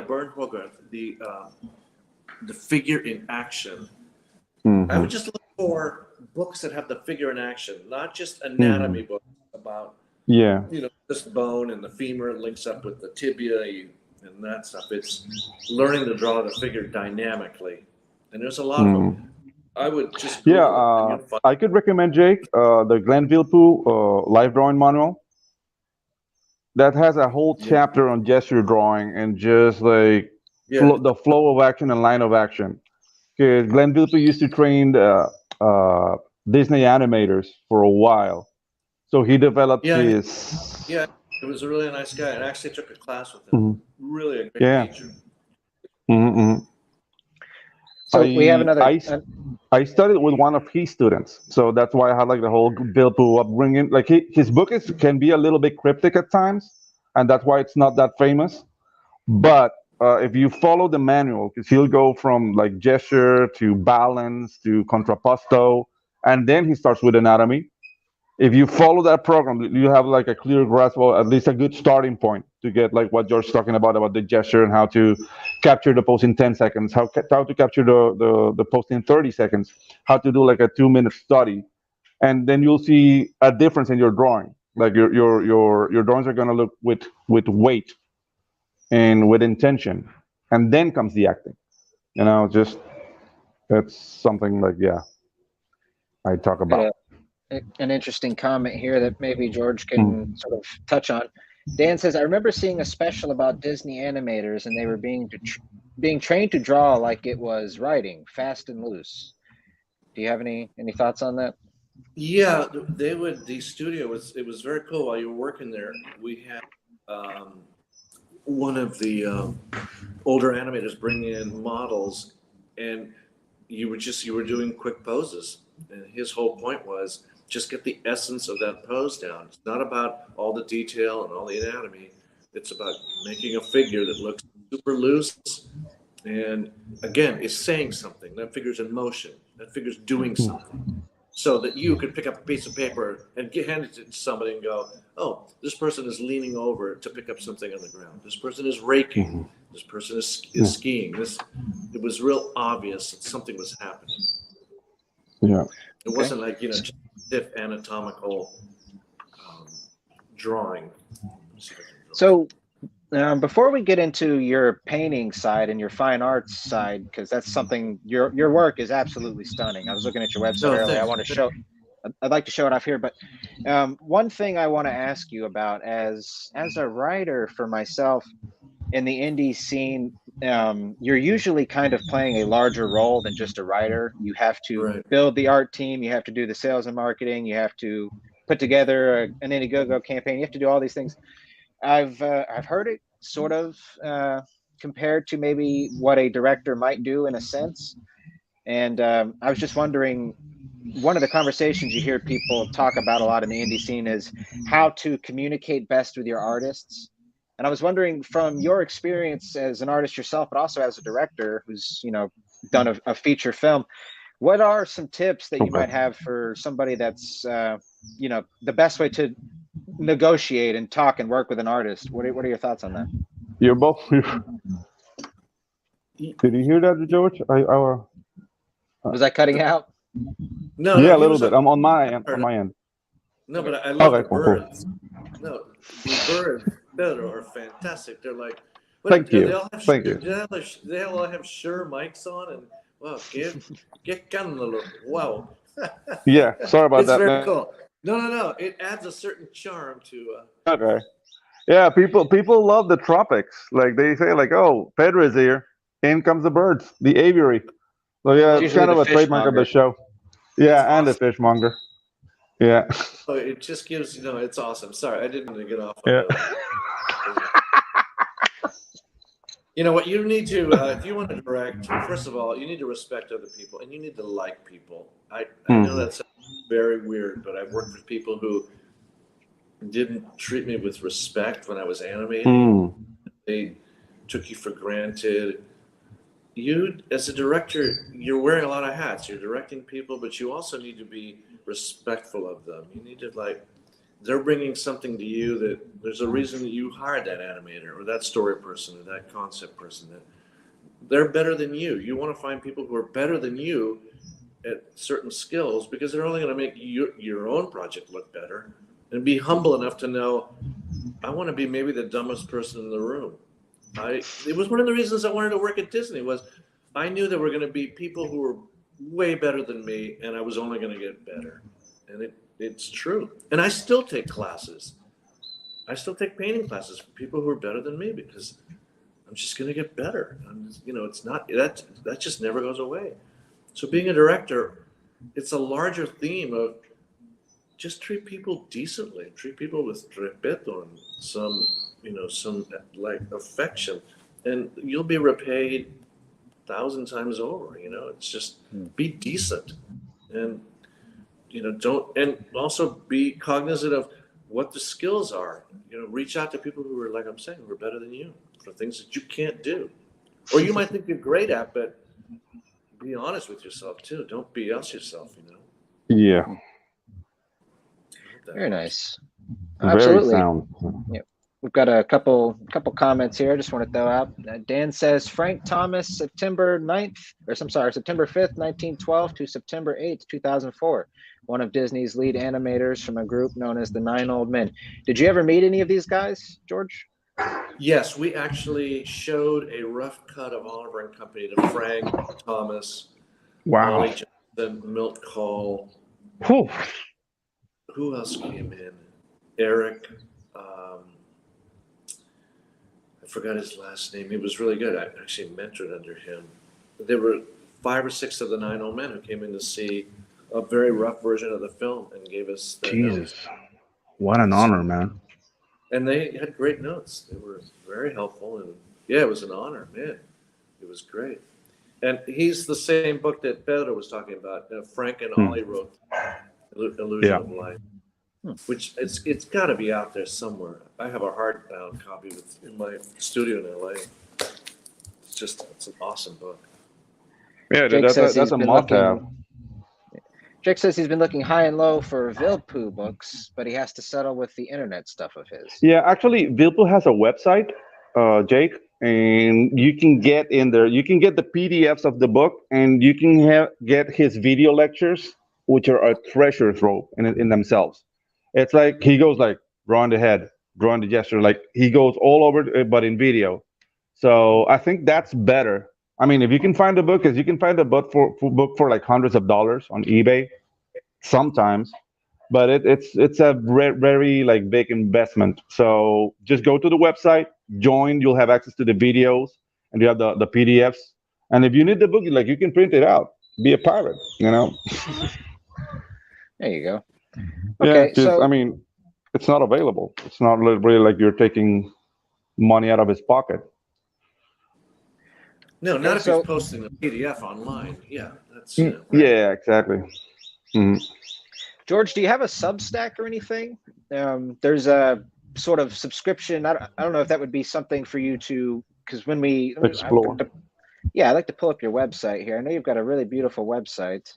Speaker 3: Bern Hogarth. The figure in action. I would just look for books that have the figure in action, not just anatomy books about this bone and the femur links up with the tibia and that stuff. It's learning to draw the figure dynamically, and there's a lot of them. I would just
Speaker 1: I could recommend, Jake, the Glenn Villepeu live drawing manual. That has a whole chapter on gesture drawing and just like the flow of action and line of action. Because Glenn Villepeu used to train Disney animators for a while, so he developed his.
Speaker 3: Yeah, he was a really nice guy, and I actually took a class with him. Really a great teacher.
Speaker 2: So we have another.
Speaker 1: I studied with one of his students, so that's why I had like the whole Bill Pooh upbringing. Like his book is can be a little bit cryptic at times, and that's why it's not that famous. But if you follow the manual, because he'll go from like gesture to balance to contrapposto, and then he starts with anatomy. If you follow that program, you have like a clear grasp, or at least a good starting point to get like what George's talking about the gesture and how to capture the pose in 10 seconds, how to capture the pose in 30 seconds, how to do like a 2 minute study. And then you'll see a difference in your drawing. Like your drawings are gonna look with weight and with intention. And then comes the acting. Just that's something like yeah, I talk
Speaker 2: Got
Speaker 1: about.
Speaker 2: an interesting comment here that maybe George can
Speaker 1: Mm.
Speaker 2: sort of touch on. Dan says, I remember seeing a special about Disney animators, and they were being trained to draw like it was writing, fast and loose. Do you have any thoughts on that?
Speaker 3: Yeah, they would. The studio was very cool. While you were working there, we had um, one of the older animators bring in models, and you were doing quick poses, and his whole point was just get the essence of that pose down. It's not about all the detail and all the anatomy. It's about making a figure that looks super loose and again is saying something. That figure's in motion. That figure's doing something. So that you could pick up a piece of paper and hand it to somebody and go, oh, this person is leaning over to pick up something on the ground. This person is raking.
Speaker 1: Mhm.
Speaker 3: This person is
Speaker 1: Yeah.
Speaker 3: skiing. It was real obvious that something was happening.
Speaker 1: Yeah.
Speaker 3: It
Speaker 2: Okay.
Speaker 3: wasn't like, just stiff anatomical um, drawing.
Speaker 2: So before we get into your painting side and your fine arts side, because that's something your work is absolutely stunning. I was looking at your website
Speaker 3: No,
Speaker 2: earlier. I
Speaker 3: thanks.
Speaker 2: want to show. I'd like to show it off here, but one thing I want to ask you about as a writer for myself in the indie scene, you're usually kind of playing a larger role than just a writer. You have to
Speaker 3: Right.
Speaker 2: build the art team, you have to do the sales and marketing, you have to put together an Indiegogo campaign, you have to do all these things. I've heard it sort of compared to maybe what a director might do in a sense, and I was just wondering. One of the conversations you hear people talk about a lot in the indie scene is how to communicate best with your artists. And I was wondering, from your experience as an artist yourself, but also as a director who's done a feature film, what are some tips that you
Speaker 1: Okay.
Speaker 2: might have for somebody that's the best way to negotiate and talk and work with an artist? What are your thoughts on that?
Speaker 1: You're both. Did you hear that, George?
Speaker 2: Was I cutting out?
Speaker 3: No,
Speaker 1: Yeah, a
Speaker 3: he
Speaker 1: little
Speaker 3: was
Speaker 1: bit.
Speaker 3: on.
Speaker 1: I'm on my end. On my end.
Speaker 3: No,
Speaker 2: Okay.
Speaker 3: but I love the
Speaker 1: Okay, cool, cool.
Speaker 3: birds. No, the birds, Pedro, are fantastic. They're like, what
Speaker 1: Thank
Speaker 3: do they
Speaker 1: you.
Speaker 3: all have?
Speaker 1: Thank you.
Speaker 3: They all have Shure mics on, and wow, get canolo. Wow,
Speaker 1: Yeah, sorry about
Speaker 3: it's
Speaker 1: that,
Speaker 3: very
Speaker 1: man.
Speaker 3: cool. No. It adds a certain charm to.
Speaker 1: Okay. Yeah, people love the tropics. Like they say, like, oh, Pedro is here. In comes the birds, the aviary. So
Speaker 3: I
Speaker 1: yeah,
Speaker 2: It's
Speaker 3: love
Speaker 1: it's
Speaker 3: it.
Speaker 2: usually
Speaker 1: kind
Speaker 2: the
Speaker 1: of a trademark of the
Speaker 2: fishmonger.
Speaker 1: show.
Speaker 3: It's
Speaker 1: Yeah, and the
Speaker 3: awesome.
Speaker 1: fishmonger. Yeah.
Speaker 3: Oh, it just gives it's awesome. Sorry, I didn't want to get off on
Speaker 1: Yeah.
Speaker 3: the. You know what? You need to, if you want to direct, first of all, you need to respect other people and you need to like people. I know
Speaker 1: Hmm.
Speaker 3: that sounds very weird, but I've worked with people who didn't treat me with respect when I was animating.
Speaker 1: Hmm.
Speaker 3: They took you for granted. You, as a director, you're wearing a lot of hats. You're directing people, but you also need to be respectful of them. You need to they're bringing something to you that there's a reason that you hired that animator or that story person or that concept person. That they're better than you. You want to find people who are better than you at certain skills because they're only going to make your own project look better. And be humble enough to know I want to be maybe the dumbest person in the room. It was one of the reasons I wanted to work at Disney was I knew there were going to be people who were way better than me, and I was only going to get better. And it's true. And I still take classes. I still take painting classes for people who are better than me because I'm just going to get better. It's not that just never goes away. So being a director, it's a larger theme of just treat people decently, treat people with respeto and some like affection, and you'll be repaid 1,000 times over. It's just be decent, and don't, and also be cognizant of what the skills are. Reach out to people who are, like I'm saying, who are better than you for things that you can't do, or you might think you're great at, but be honest with yourself too. Don't BS yourself.
Speaker 1: Yeah.
Speaker 2: Very nice.
Speaker 1: Very
Speaker 2: Absolutely.
Speaker 1: sound.
Speaker 2: Yeah. We've got a couple comments here. I just want to throw out. Dan says Frank Thomas, September 5th, 1912 to September 8th, 2004. One of Disney's lead animators from a group known as the Nine Old Men. Did you ever meet any of these guys, George?
Speaker 3: Yes, we actually showed a rough cut of Oliver and Company to Frank Thomas,
Speaker 1: Wow.
Speaker 3: Ollie Johnson, Milt Call.
Speaker 1: Whew.
Speaker 3: Who else came in? Eric. I forgot his last name. He was really good. I actually mentored under him. There were 5 or 6 of the Nine Old Men who came in to see a very rough version of the film and gave us their
Speaker 1: Jesus.
Speaker 3: notes.
Speaker 1: What an honor, man.
Speaker 3: And they had great notes. They were very helpful. And yeah, it was an honor, man. It was great. And he's the same book that Pedro was talking about. Frank and Ollie wrote, Illusion of Life, which it's got to be out there somewhere. I have a hardbound copy in my studio in LA. It's an awesome book.
Speaker 1: Yeah, that's a must-have.
Speaker 2: Jake says he's been looking high and low for Vilpoo books, but he has to settle with the internet stuff of his.
Speaker 1: Yeah, actually, Vilpoo has a website, Jake, and you can get in there. You can get the PDFs of the book, and you can get his video lectures, which are a treasure trove in themselves. It's like he goes like drawing the head, drawing the gesture, like he goes all over, but in video. So I think that's better. I mean, if you can find the book, because you can find the book for like hundreds of dollars on eBay sometimes, but it's a very like big investment. So just go to the website, join. You'll have access to the videos, and you have the PDFs. And if you need the book, like you can print it out. Be a pirate,
Speaker 2: There you go.
Speaker 1: Okay, yeah, so I mean, it's not available. It's not really like you're taking money out of his pocket.
Speaker 3: No, not if he's posting a PDF online. Yeah, that's
Speaker 1: right. Yeah, exactly. Mm-hmm.
Speaker 2: George, do you have a Substack or anything? There's a sort of subscription. I don't know if that would be something for you to, because when we
Speaker 1: explore.
Speaker 2: I'd like to pull up your website here. I know you've got a really beautiful website.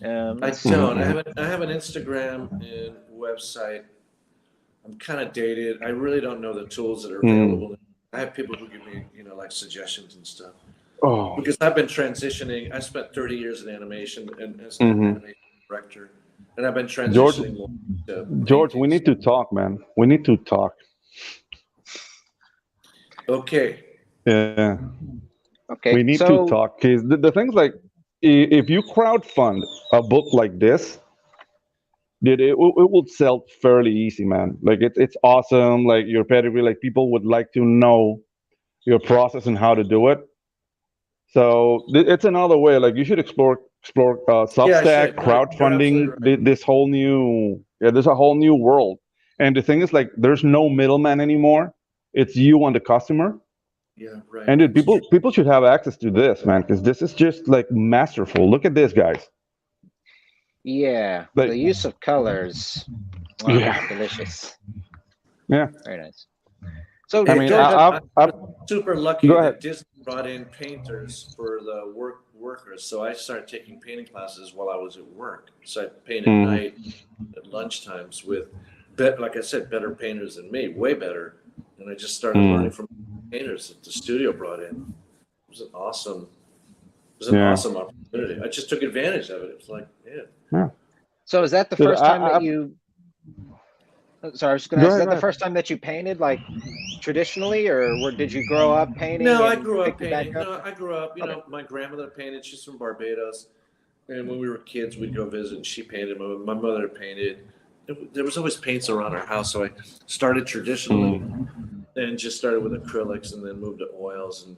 Speaker 3: I don't. I have an Instagram and website. I'm kind of dated. I really don't know the tools that are available. I have people who give me, like suggestions and stuff.
Speaker 1: Oh.
Speaker 3: Because I've been transitioning. I spent 30 years in animation and as an animation director, and I've been transitioning more to
Speaker 1: George, we need to talk, man. We need to talk.
Speaker 3: Okay.
Speaker 1: Yeah.
Speaker 2: Okay.
Speaker 1: We need to talk. Because the thing's like, if you crowdfund a book like this, it would sell fairly easy, man. Like it's awesome. Like your pedigree, like people would like to know your process and how to do it. So it's another way. Like you should explore Substack, crowdfunding. Right. This whole new there's a whole new world. And the thing is, like, there's no middleman anymore. It's you and the customer.
Speaker 3: Yeah, right.
Speaker 1: And dude, people should have access to this, man, because this is just like masterful. Look at this, guys.
Speaker 2: Yeah, like, the use of colors. Wow, yeah, delicious.
Speaker 1: Yeah,
Speaker 2: very nice. So
Speaker 3: I mean, George, I'm super lucky that Disney brought in painters for the workers. So I started taking painting classes while I was at work. So I paint at night, at lunchtimes with, like I said, better painters than me, way better. And I just started learning from painters that the studio brought in. It was an awesome opportunity. I just took advantage of it. It was like,
Speaker 1: yeah.
Speaker 2: So is that the first time that you? Sorry, I was just going to ask. Is that the first time that you painted, like traditionally, or did you grow up painting?
Speaker 3: No, I grew up painting. No, I grew up. You know, my grandmother painted. She's from Barbados, and when we were kids, we'd go visit. And she painted. My mother painted. There was always paints around our house, so I started traditionally, and just started with acrylics, and then moved to oils, and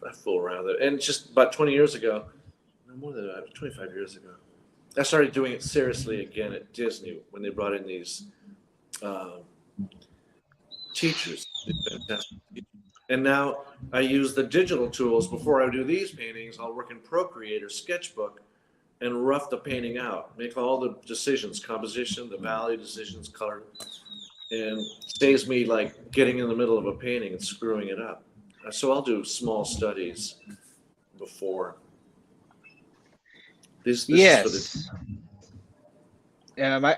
Speaker 3: I fool around with it. And just about 20 years ago, no more than that, 25 years ago, I started doing it seriously again at Disney when they brought in these teachers. And now I use the digital tools. Before I do these paintings, I'll work in Procreate or Sketchbook and rough the painting out, make all the decisions, composition, the value decisions, color, and saves me like getting in the middle of a painting and screwing it up. So I'll do small studies before. This
Speaker 2: Yes.
Speaker 3: is for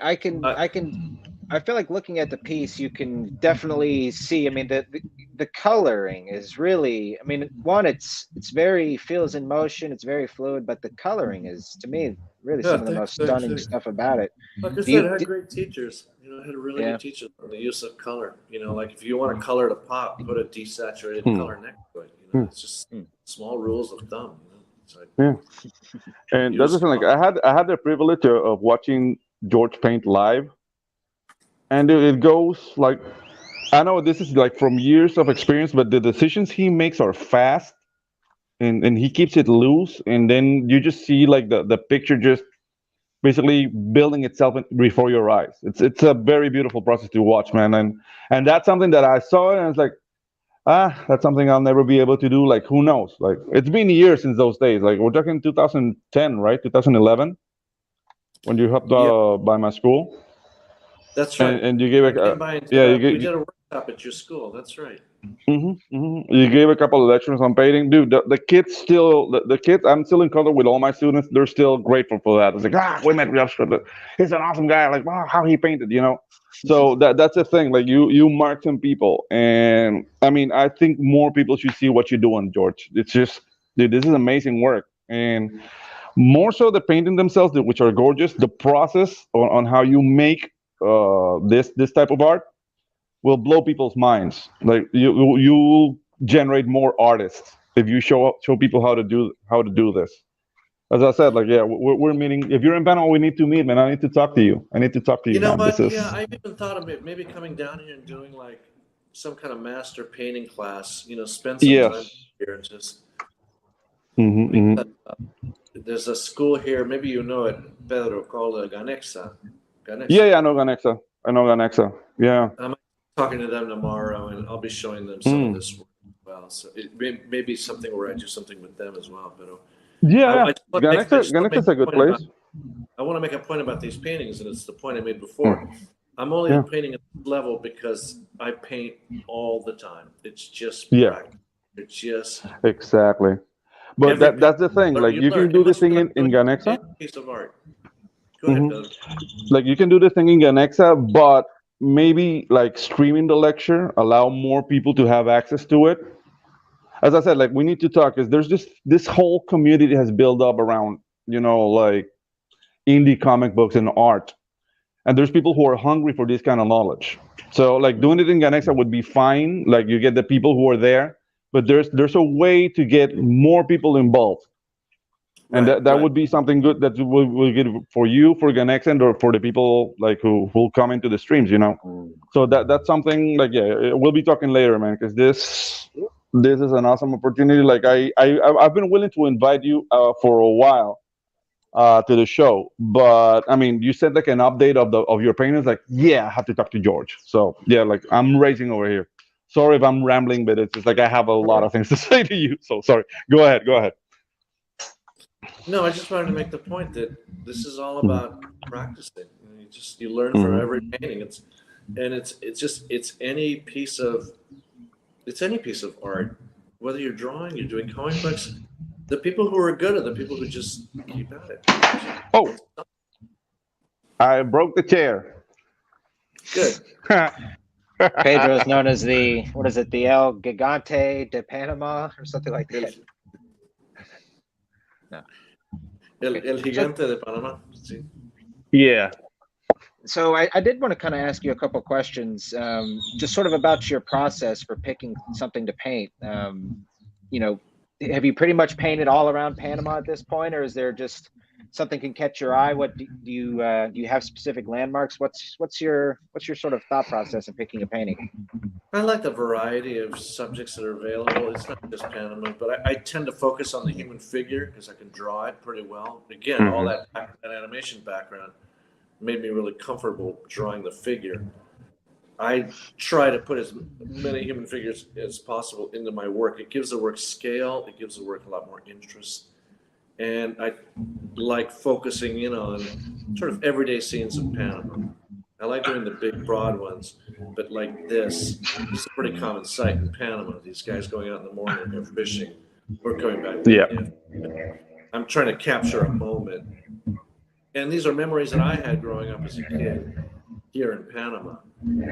Speaker 2: I feel like looking at the piece, you can definitely see. I mean, the coloring is really. I mean, one, it's very feels in motion. It's very fluid, but the coloring is, to me, really some of the most stunning stuff about it.
Speaker 3: Like I said, I had great teachers. I had really good teachers on the use of color. Like if you want a color to pop, put a desaturated color next to it. It's just small rules of thumb. It's like,
Speaker 1: and that's the thing. Like I had the privilege of watching George paint live, and it goes like, I know this is like from years of experience, but the decisions he makes are fast, and he keeps it loose, and then you just see like the picture just basically building itself before your eyes. It's a very beautiful process to watch, man, and that's something that I saw, and it's like, that's something I'll never be able to do. Like, who knows? Like, it's been years since those days. Like, we're talking 2010, right? 2011, when you hopped by my school.
Speaker 3: That's right.
Speaker 1: And you gave
Speaker 3: we did a workshop at your school. That's right.
Speaker 1: You gave a couple of lectures on painting, dude. The kids still, the kids. I'm still in contact with all my students. They're still grateful for that. It's like, we met George Scribner. He's an awesome guy. Like, wow, how he painted. So that's the thing. Like, you mark some people, and I mean, I think more people should see what you're doing, George. It's just, dude, this is amazing work, and more so the painting themselves, which are gorgeous. The process on how you make this type of art will blow people's minds. Like, you generate more artists if you show people how to do this. As I said, like, yeah, we're meeting. If you're in Panama, we need to meet, man. I need to talk to you.
Speaker 3: You know what? Yeah, I even thought of it. Maybe coming down here and doing like some kind of master painting class. Spend some time here and just. There's a school here. Maybe you know it, Pedro, called Ganexa.
Speaker 1: Yeah, I know Ganexa. Yeah.
Speaker 3: I'm talking to them tomorrow, and I'll be showing them some of this work as well. So it may be something where I do something with them as well. But
Speaker 1: Ganexa's a good place.
Speaker 3: I want to make a point about these paintings, and it's the point I made before. I'm only painting at this level because I paint all the time. It's just practice. It's just
Speaker 1: exactly. But that's the thing. Like, you can do this thing in Ganexa.
Speaker 3: Piece of art. Go ahead, Bill.
Speaker 1: Like, you can do this thing in Ganexa, but maybe like streaming the lecture, allow more people to have access to it. As I said, like, we need to talk, because there's this whole community has built up around, like indie comic books and art. And there's people who are hungry for this kind of knowledge. So like doing it in Ganexa would be fine. Like, you get the people who are there, but there's a way to get more people involved. And that would be something good that we'll get for you, for Ganexa, or for the people like who will come into the streams, So that's something like, we'll be talking later, man, because this is an awesome opportunity. Like, I've been willing to invite you for a while to the show, but I mean, you said like an update of your paintings. Like, I have to talk to George. So like, I'm racing over here. Sorry if I'm rambling, but it's just like I have a lot of things to say to you. So sorry. Go ahead.
Speaker 3: No, I just wanted to make the point that this is all about practicing. You learn from every painting. It's any piece of art. Whether you're drawing, you're doing comic books. The people who are good are the people who just keep at it.
Speaker 1: Oh, I broke the chair.
Speaker 3: Good.
Speaker 2: Pedro is known as the El Gigante de Panama or something like that. No.
Speaker 3: El Gigante de Panama. Sí.
Speaker 1: Yeah.
Speaker 2: So I did want to kind of ask you a couple questions, just sort of about your process for picking something to paint. Have you pretty much painted all around Panama at this point, or is there just something can catch your eye? What do you have specific landmarks? What's your sort of thought process in picking a painting?
Speaker 3: I like the variety of subjects that are available. It's not just Panama, but I tend to focus on the human figure because I can draw it pretty well. Again, all that animation background made me really comfortable drawing the figure. I try to put as many human figures as possible into my work. It gives the work scale. It gives the work a lot more interest. And I like focusing in on sort of everyday scenes of Panama. I like doing the big, broad ones, but like this, it's a pretty common sight in Panama. These guys going out in the morning, they're fishing, or going back.
Speaker 1: Yeah.
Speaker 3: I'm trying to capture a moment. And these are memories that I had growing up as a kid here in Panama.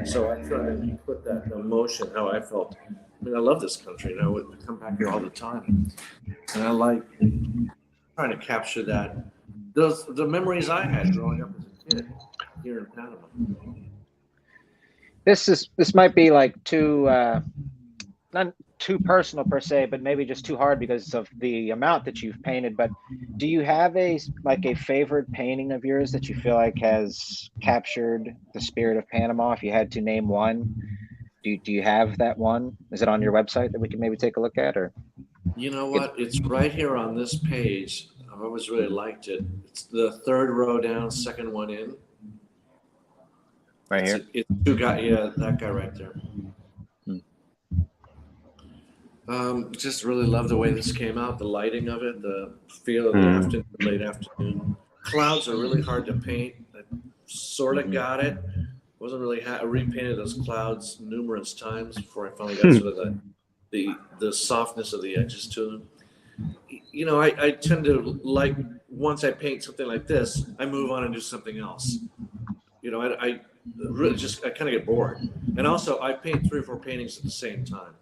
Speaker 3: So I try to put that emotion, how I felt. I mean, I love this country, and I would come back here all the time. And I like trying to capture that, the memories I had growing up as a kid here in Panama.
Speaker 2: This might be like too not too personal per se, but maybe just too hard because of the amount that you've painted. But do you have a favorite painting of yours that you feel like has captured the spirit of Panama? If you had to name one, do you have that one? Is it on your website that we can maybe take a look at? Or
Speaker 3: you know what? It's right here on this page. I've always really liked it. It's the third row down, second one in.
Speaker 2: Right here?
Speaker 3: It's two guys, yeah, that guy right there. Just really love the way this came out, the lighting of it, the feel of the late afternoon. Clouds are really hard to paint. I sort of got it. Wasn't really I repainted those clouds numerous times before I finally got sort of the softness of the edges to them. You know, I tend to like, once I paint something like this, I move on and do something else. You know, I really I kind of get bored. And also, I paint 3 or 4 paintings at the same time.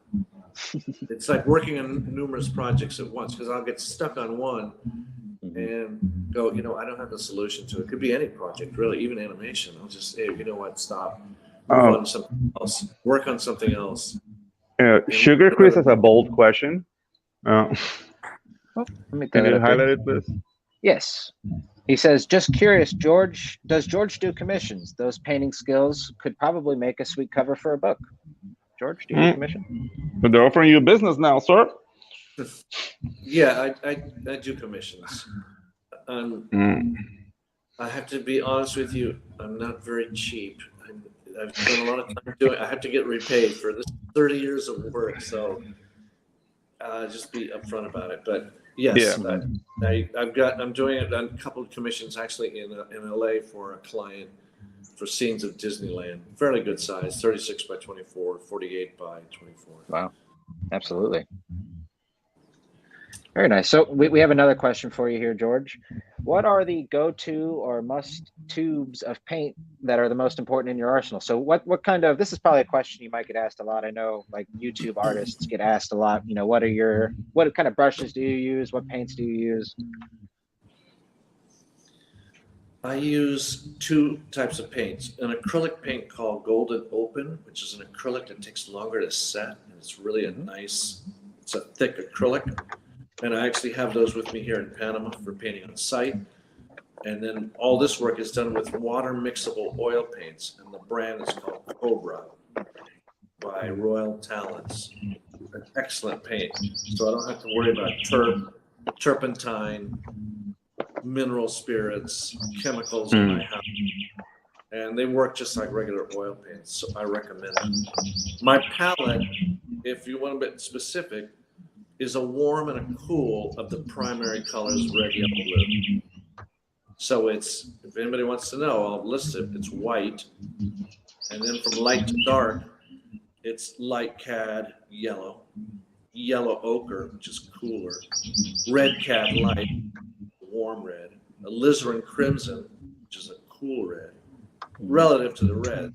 Speaker 3: It's like working on numerous projects at once, because I'll get stuck on one and go, you know, I don't have the solution to it. It could be any project, really, even animation. I'll just say, you know what, stop. Move on to something else. Work on something else.
Speaker 1: Sugar Chris has a bold question.
Speaker 2: let me
Speaker 1: Can you highlight it, please?
Speaker 2: Yes. He says, just curious, George, does George do commissions? Those painting skills could probably make a sweet cover for a book. George, do you do commission?
Speaker 1: But they're offering you business now, sir.
Speaker 3: Yeah, I do commissions. I have to be honest with you, I'm not very cheap. I've spent a lot of time doing it. I have to get repaid for this 30 years of work, so just be upfront about it. But yes, I'm doing it on a couple of commissions actually in LA for a client for scenes of Disneyland. Fairly good size, 36 by 24, 48 by 24.
Speaker 2: Wow, absolutely. Very nice. So we have another question for you here, George. What are the go-to or must tubes of paint that are the most important in your arsenal? So what kind of, this is probably a question you might get asked a lot. I know like YouTube artists get asked a lot, you know, what kind of brushes do you use? What paints do you use?
Speaker 3: I use 2 types of paints. An acrylic paint called Golden Open, which is an acrylic that takes longer to set. And it's really it's a thick acrylic. And I actually have those with me here in Panama for painting on site. And then all this work is done with water mixable oil paints. And the brand is called Cobra by Royal Talents. An excellent paint. So I don't have to worry about turpentine, mineral spirits, chemicals in my house. And they work just like regular oil paints. So I recommend them. My palette, if you want a bit specific, is a warm and a cool of the primary colors, red, yellow, blue. So it's, if anybody wants to know, I'll list it. It's white. And then from light to dark, it's light cad, yellow, yellow ochre, which is cooler, red cad light, warm red, alizarin crimson, which is a cool red, relative to the red.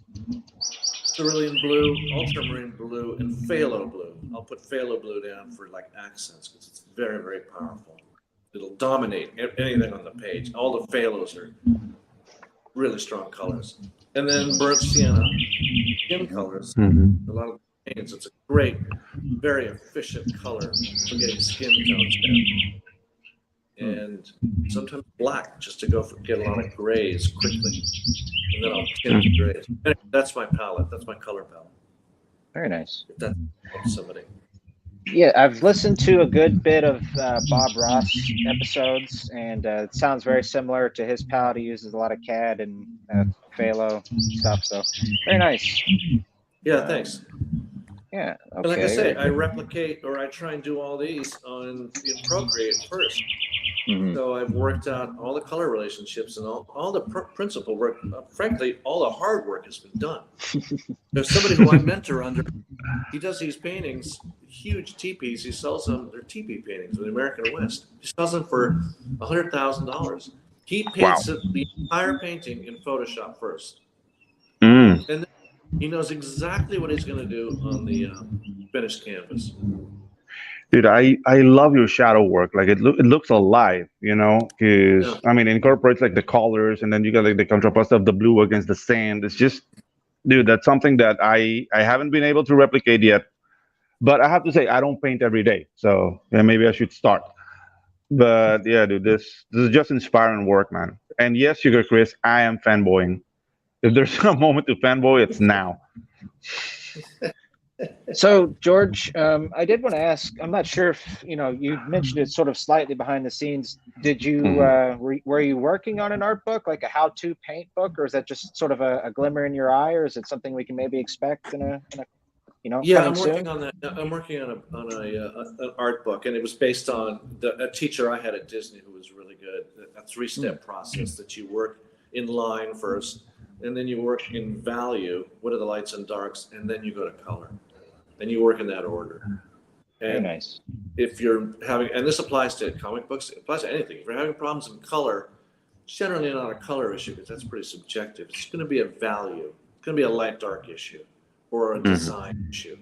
Speaker 3: Cerulean blue, ultramarine blue, and phthalo blue. I'll put phthalo blue down for like accents because it's very, very powerful. It'll dominate anything on the page. All the phthalos are really strong colors. And then burnt sienna, skin colors. A lot of paints. It's a great, very efficient color for getting skin tones down. And sometimes black, just to get a lot of grays quickly. And then I'll tint the grays. Anyway, that's my palette. That's my color palette.
Speaker 2: Very nice.
Speaker 3: If that helps somebody.
Speaker 2: Yeah, I've listened to a good bit of Bob Ross episodes, and it sounds very similar to his palette. He uses a lot of CAD and Phalo stuff, so very nice.
Speaker 3: Yeah,
Speaker 2: Um,
Speaker 3: thanks.
Speaker 2: yeah,
Speaker 3: And like I
Speaker 2: okay,
Speaker 3: say,
Speaker 2: very
Speaker 3: I
Speaker 2: good.
Speaker 3: replicate or I try and do all these in Procreate first.
Speaker 2: Hmm.
Speaker 3: So I've worked out all the color relationships and all the principal work. Frankly, all the hard work has been done. There's somebody who I mentor under. He does these paintings, huge teepees. He sells them. They're teepee paintings in the American West. He sells them for $100,000. He
Speaker 1: Wow.
Speaker 3: paints the entire painting in Photoshop first,
Speaker 1: Mm.
Speaker 3: and then he knows exactly what he's going to do on the finished canvas.
Speaker 1: Dude, I love your shadow work. Like it looks alive, you know,
Speaker 3: Yeah,
Speaker 1: because I mean, it incorporates like the colors, and then you got like the contrast of the blue against the sand. It's just, dude, that's something that I haven't been able to replicate yet. But I have to say, I don't paint every day, so yeah, maybe I should start. But yeah, dude, this is just inspiring work, man. And yes, Sugar Chris, I am fanboying. If there's a moment to fanboy, it's now.
Speaker 2: So, George, I did want to ask. I'm not sure if you mentioned it sort of slightly behind the scenes. Did you
Speaker 1: Mhm.
Speaker 2: were you working on an art book, like a how-to paint book, or is that just sort of a glimmer in your eye, or is it something we can maybe expect in a
Speaker 3: yeah.
Speaker 2: coming
Speaker 3: I'm working
Speaker 2: soon?
Speaker 3: on that. I'm working on an art book, and it was based on a teacher I had at Disney who was really good. A
Speaker 2: Hmm.
Speaker 3: three-step process that you work in line first, and then you work in value. What are the lights and darks, and then you go to color, and you work in that order.
Speaker 2: Very
Speaker 3: And
Speaker 2: nice.
Speaker 3: if you're having, and this applies to comic books, it applies to anything. If you're having problems in color, it's generally not a color issue because that's pretty subjective. It's going to be a value. It's going to be a light dark issue or a
Speaker 1: Mhm.
Speaker 3: design issue.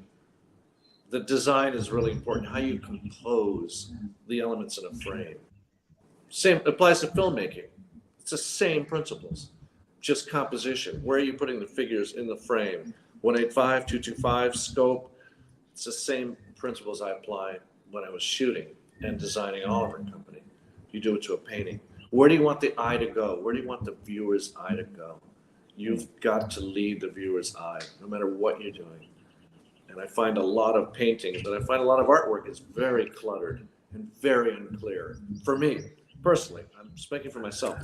Speaker 3: The design is really important. How you compose the elements in a frame. Same applies to filmmaking. It's the same principles, just composition. Where are you putting the figures in the frame? 185, 225, scope. It's the same principles I apply when I was shooting and designing Oliver and Company. You do it to a painting. Where do you want the eye to go? Where do you want the viewer's eye to go? You've got to lead the viewer's eye, no matter what you're doing. And I find a lot of paintings, and I find a lot of artwork is very cluttered and very unclear. For me, personally, I'm speaking for myself.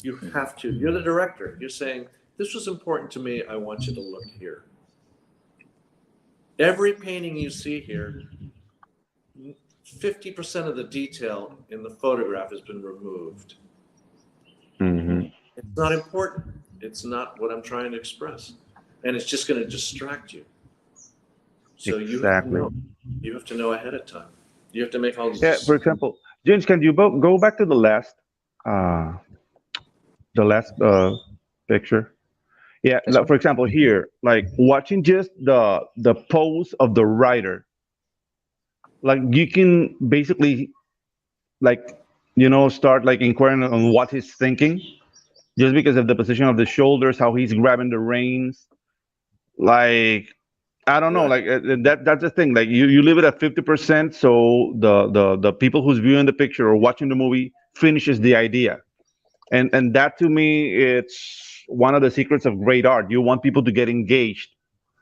Speaker 3: You have to, you're the director. You're saying, this was important to me. I want you to look here. Every painting you see here, 50% of the detail in the photograph has been removed.
Speaker 1: Mhm.
Speaker 3: It's not important. It's not what I'm trying to express. And it's just going to distract you. So you have to
Speaker 1: Exactly.
Speaker 3: know. You have to know ahead of time. You have to make all
Speaker 1: Yeah. For
Speaker 3: these.
Speaker 1: example, James, can you go back to uh, the last picture? Yeah.
Speaker 2: This
Speaker 1: Like,
Speaker 2: one.
Speaker 1: for example, here, like watching just the pose of the writer, like you can basically like start like inquiring on what he's thinking just because of the position of the shoulders, how he's grabbing the reins. Like I don't know,
Speaker 3: Right.
Speaker 1: like that's the thing. Like you leave it at 50%, so the people who's viewing the picture or watching the movie finishes the idea, and that to me it's one of the secrets of great art. You want people to get engaged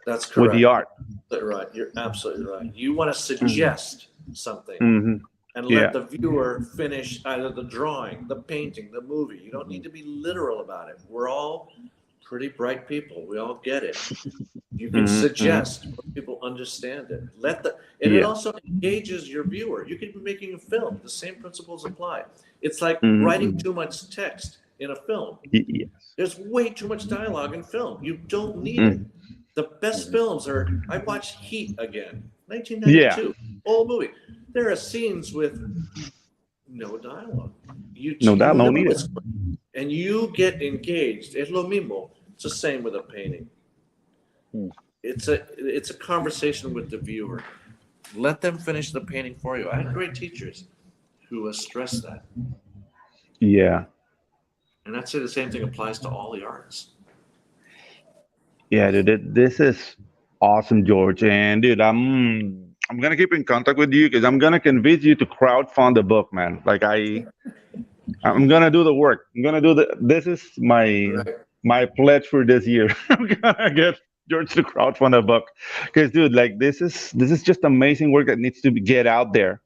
Speaker 3: That's
Speaker 1: with the
Speaker 3: correct.
Speaker 1: art.
Speaker 3: Right. You're absolutely right. You want to
Speaker 1: Mm-hmm.
Speaker 3: suggest something
Speaker 1: Mm-hmm.
Speaker 3: and let
Speaker 1: Yeah.
Speaker 3: the viewer finish either the drawing, the painting, the movie. You don't need to be literal about it. We're all pretty bright people. We all get it. You can
Speaker 1: Mm-hmm. Mm-hmm.
Speaker 3: suggest, most people understand it. And it
Speaker 1: Yeah.
Speaker 3: also engages your viewer. You could be making a film. The same principles apply. It's like writing
Speaker 1: Mm-hmm.
Speaker 3: too much text in a film.
Speaker 1: Yes.
Speaker 3: There's way too much dialogue in film. You don't need it.
Speaker 1: Mm.
Speaker 3: The best
Speaker 2: Mhm.
Speaker 3: films are. I watched Heat again,
Speaker 1: Yeah.
Speaker 3: 1992, old movie. There are scenes with no dialogue.
Speaker 1: No
Speaker 3: You
Speaker 1: doubt, no
Speaker 3: know
Speaker 1: need it.
Speaker 3: it's going, and you get engaged. Es lo mismo. It's the same with a painting.
Speaker 2: Hmm.
Speaker 3: It's a conversation with the viewer. Let them finish the painting for you. I had great teachers who stressed that,
Speaker 1: Yeah.
Speaker 3: and I'd say the same thing applies to all the arts.
Speaker 1: Yeah, dude, this is awesome, George. And dude, I'm gonna keep in contact with you because I'm gonna convince you to crowdfund the book, man. Like I'm gonna do the work. I'm gonna do the. This is my
Speaker 3: Right.
Speaker 1: my pledge for this year. I'm gonna get. George to crowdfund a book, because dude, like this is just amazing work that needs to get out there.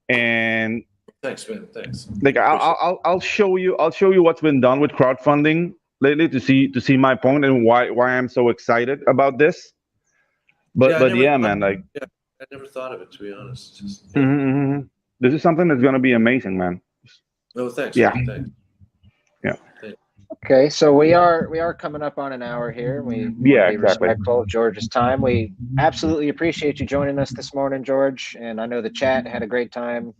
Speaker 1: And
Speaker 3: Thanks, man. Thanks.
Speaker 1: like
Speaker 3: Appreciate
Speaker 1: I'll show you what's been done with crowdfunding lately to see my point and why I'm so excited about this.
Speaker 3: it.
Speaker 1: But
Speaker 3: Yeah, I
Speaker 1: but
Speaker 3: never
Speaker 1: yeah,
Speaker 3: thought.
Speaker 1: man, like
Speaker 3: Yeah, I never thought of it, to be honest. Just, yeah.
Speaker 1: mhm, mhm. This is something that's gonna be amazing, man.
Speaker 3: Oh, thanks,
Speaker 1: Yeah,
Speaker 3: man. Thanks.
Speaker 1: yeah,
Speaker 3: Thanks.
Speaker 2: Okay, so we are coming up on an hour here. We want to
Speaker 1: yeah,
Speaker 2: be
Speaker 1: exactly.
Speaker 2: respectful of George's time. We absolutely appreciate you joining us this morning, George. And I know the chat had a great time.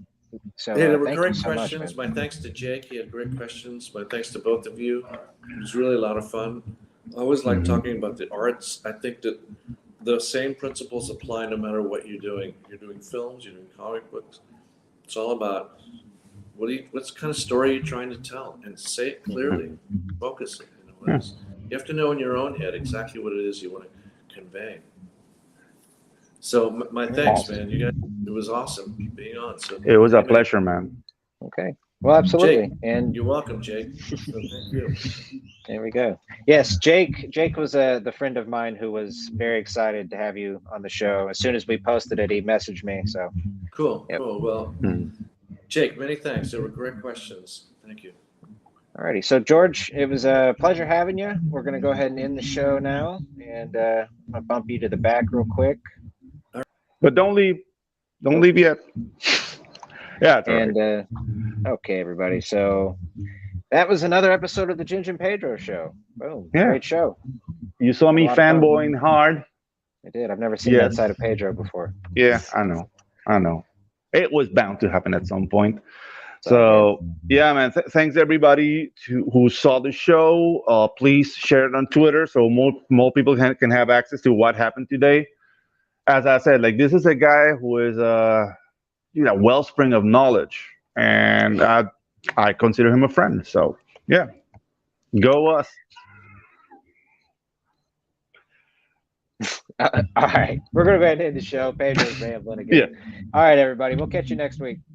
Speaker 2: So
Speaker 3: Yeah, there were
Speaker 2: thank you
Speaker 3: great
Speaker 2: so much, man.
Speaker 3: questions. My thanks to Jake. He had great questions. My thanks to both of you. It was really a lot of fun. I always like
Speaker 1: Mhm.
Speaker 3: talking about the arts. I think that the same principles apply no matter what you're doing. You're doing films, you're doing comic books. It's all about what's kind of story you're trying to tell, and say it clearly. Focus it.
Speaker 1: Yeah.
Speaker 3: You have to know in your own head exactly what it is you want to convey. So my thanks, man. You guys, it was awesome being on. So
Speaker 1: It was a
Speaker 3: amen.
Speaker 1: pleasure, man.
Speaker 2: Okay. Well, absolutely.
Speaker 3: Jake,
Speaker 2: And
Speaker 3: you're welcome, Jake. So thank you.
Speaker 2: there we go. Yes, Jake. Jake was the friend of mine who was very excited to have you on the show. As soon as we posted it, he messaged me. So,
Speaker 3: Cool,
Speaker 2: yep.
Speaker 3: cool. Well,
Speaker 1: Mhm.
Speaker 3: Jake, many thanks. They were great questions. Thank you.
Speaker 2: Alrighty. So, George, it was a pleasure having you. We're going to go ahead and end the show now. And I'm going to bump you to the back real quick.
Speaker 1: But don't leave. Don't
Speaker 2: Nope.
Speaker 1: leave yet. Yeah, it's all right.
Speaker 2: And okay, everybody. So that was another episode of the Ginge and Pedro show. Boom.
Speaker 1: Yeah.
Speaker 2: Great show.
Speaker 1: You saw
Speaker 2: Had a
Speaker 1: me
Speaker 2: lot of fun.
Speaker 1: fanboying hard.
Speaker 2: I did. I've never seen that
Speaker 1: Yes.
Speaker 2: side of Pedro before.
Speaker 1: Yeah, I know. I know. It was bound to happen at some point.
Speaker 2: So,
Speaker 1: So yeah, man. Thanks everybody who saw the show. Please share it on Twitter so more people can have access to what happened today. As I said, like this is a guy who is a wellspring of knowledge, and I consider him a friend. So yeah, go us.
Speaker 2: all right. We're going to go ahead and end the show. Pedro's rambling again.
Speaker 1: Yeah.
Speaker 2: All right, everybody. We'll catch you next week.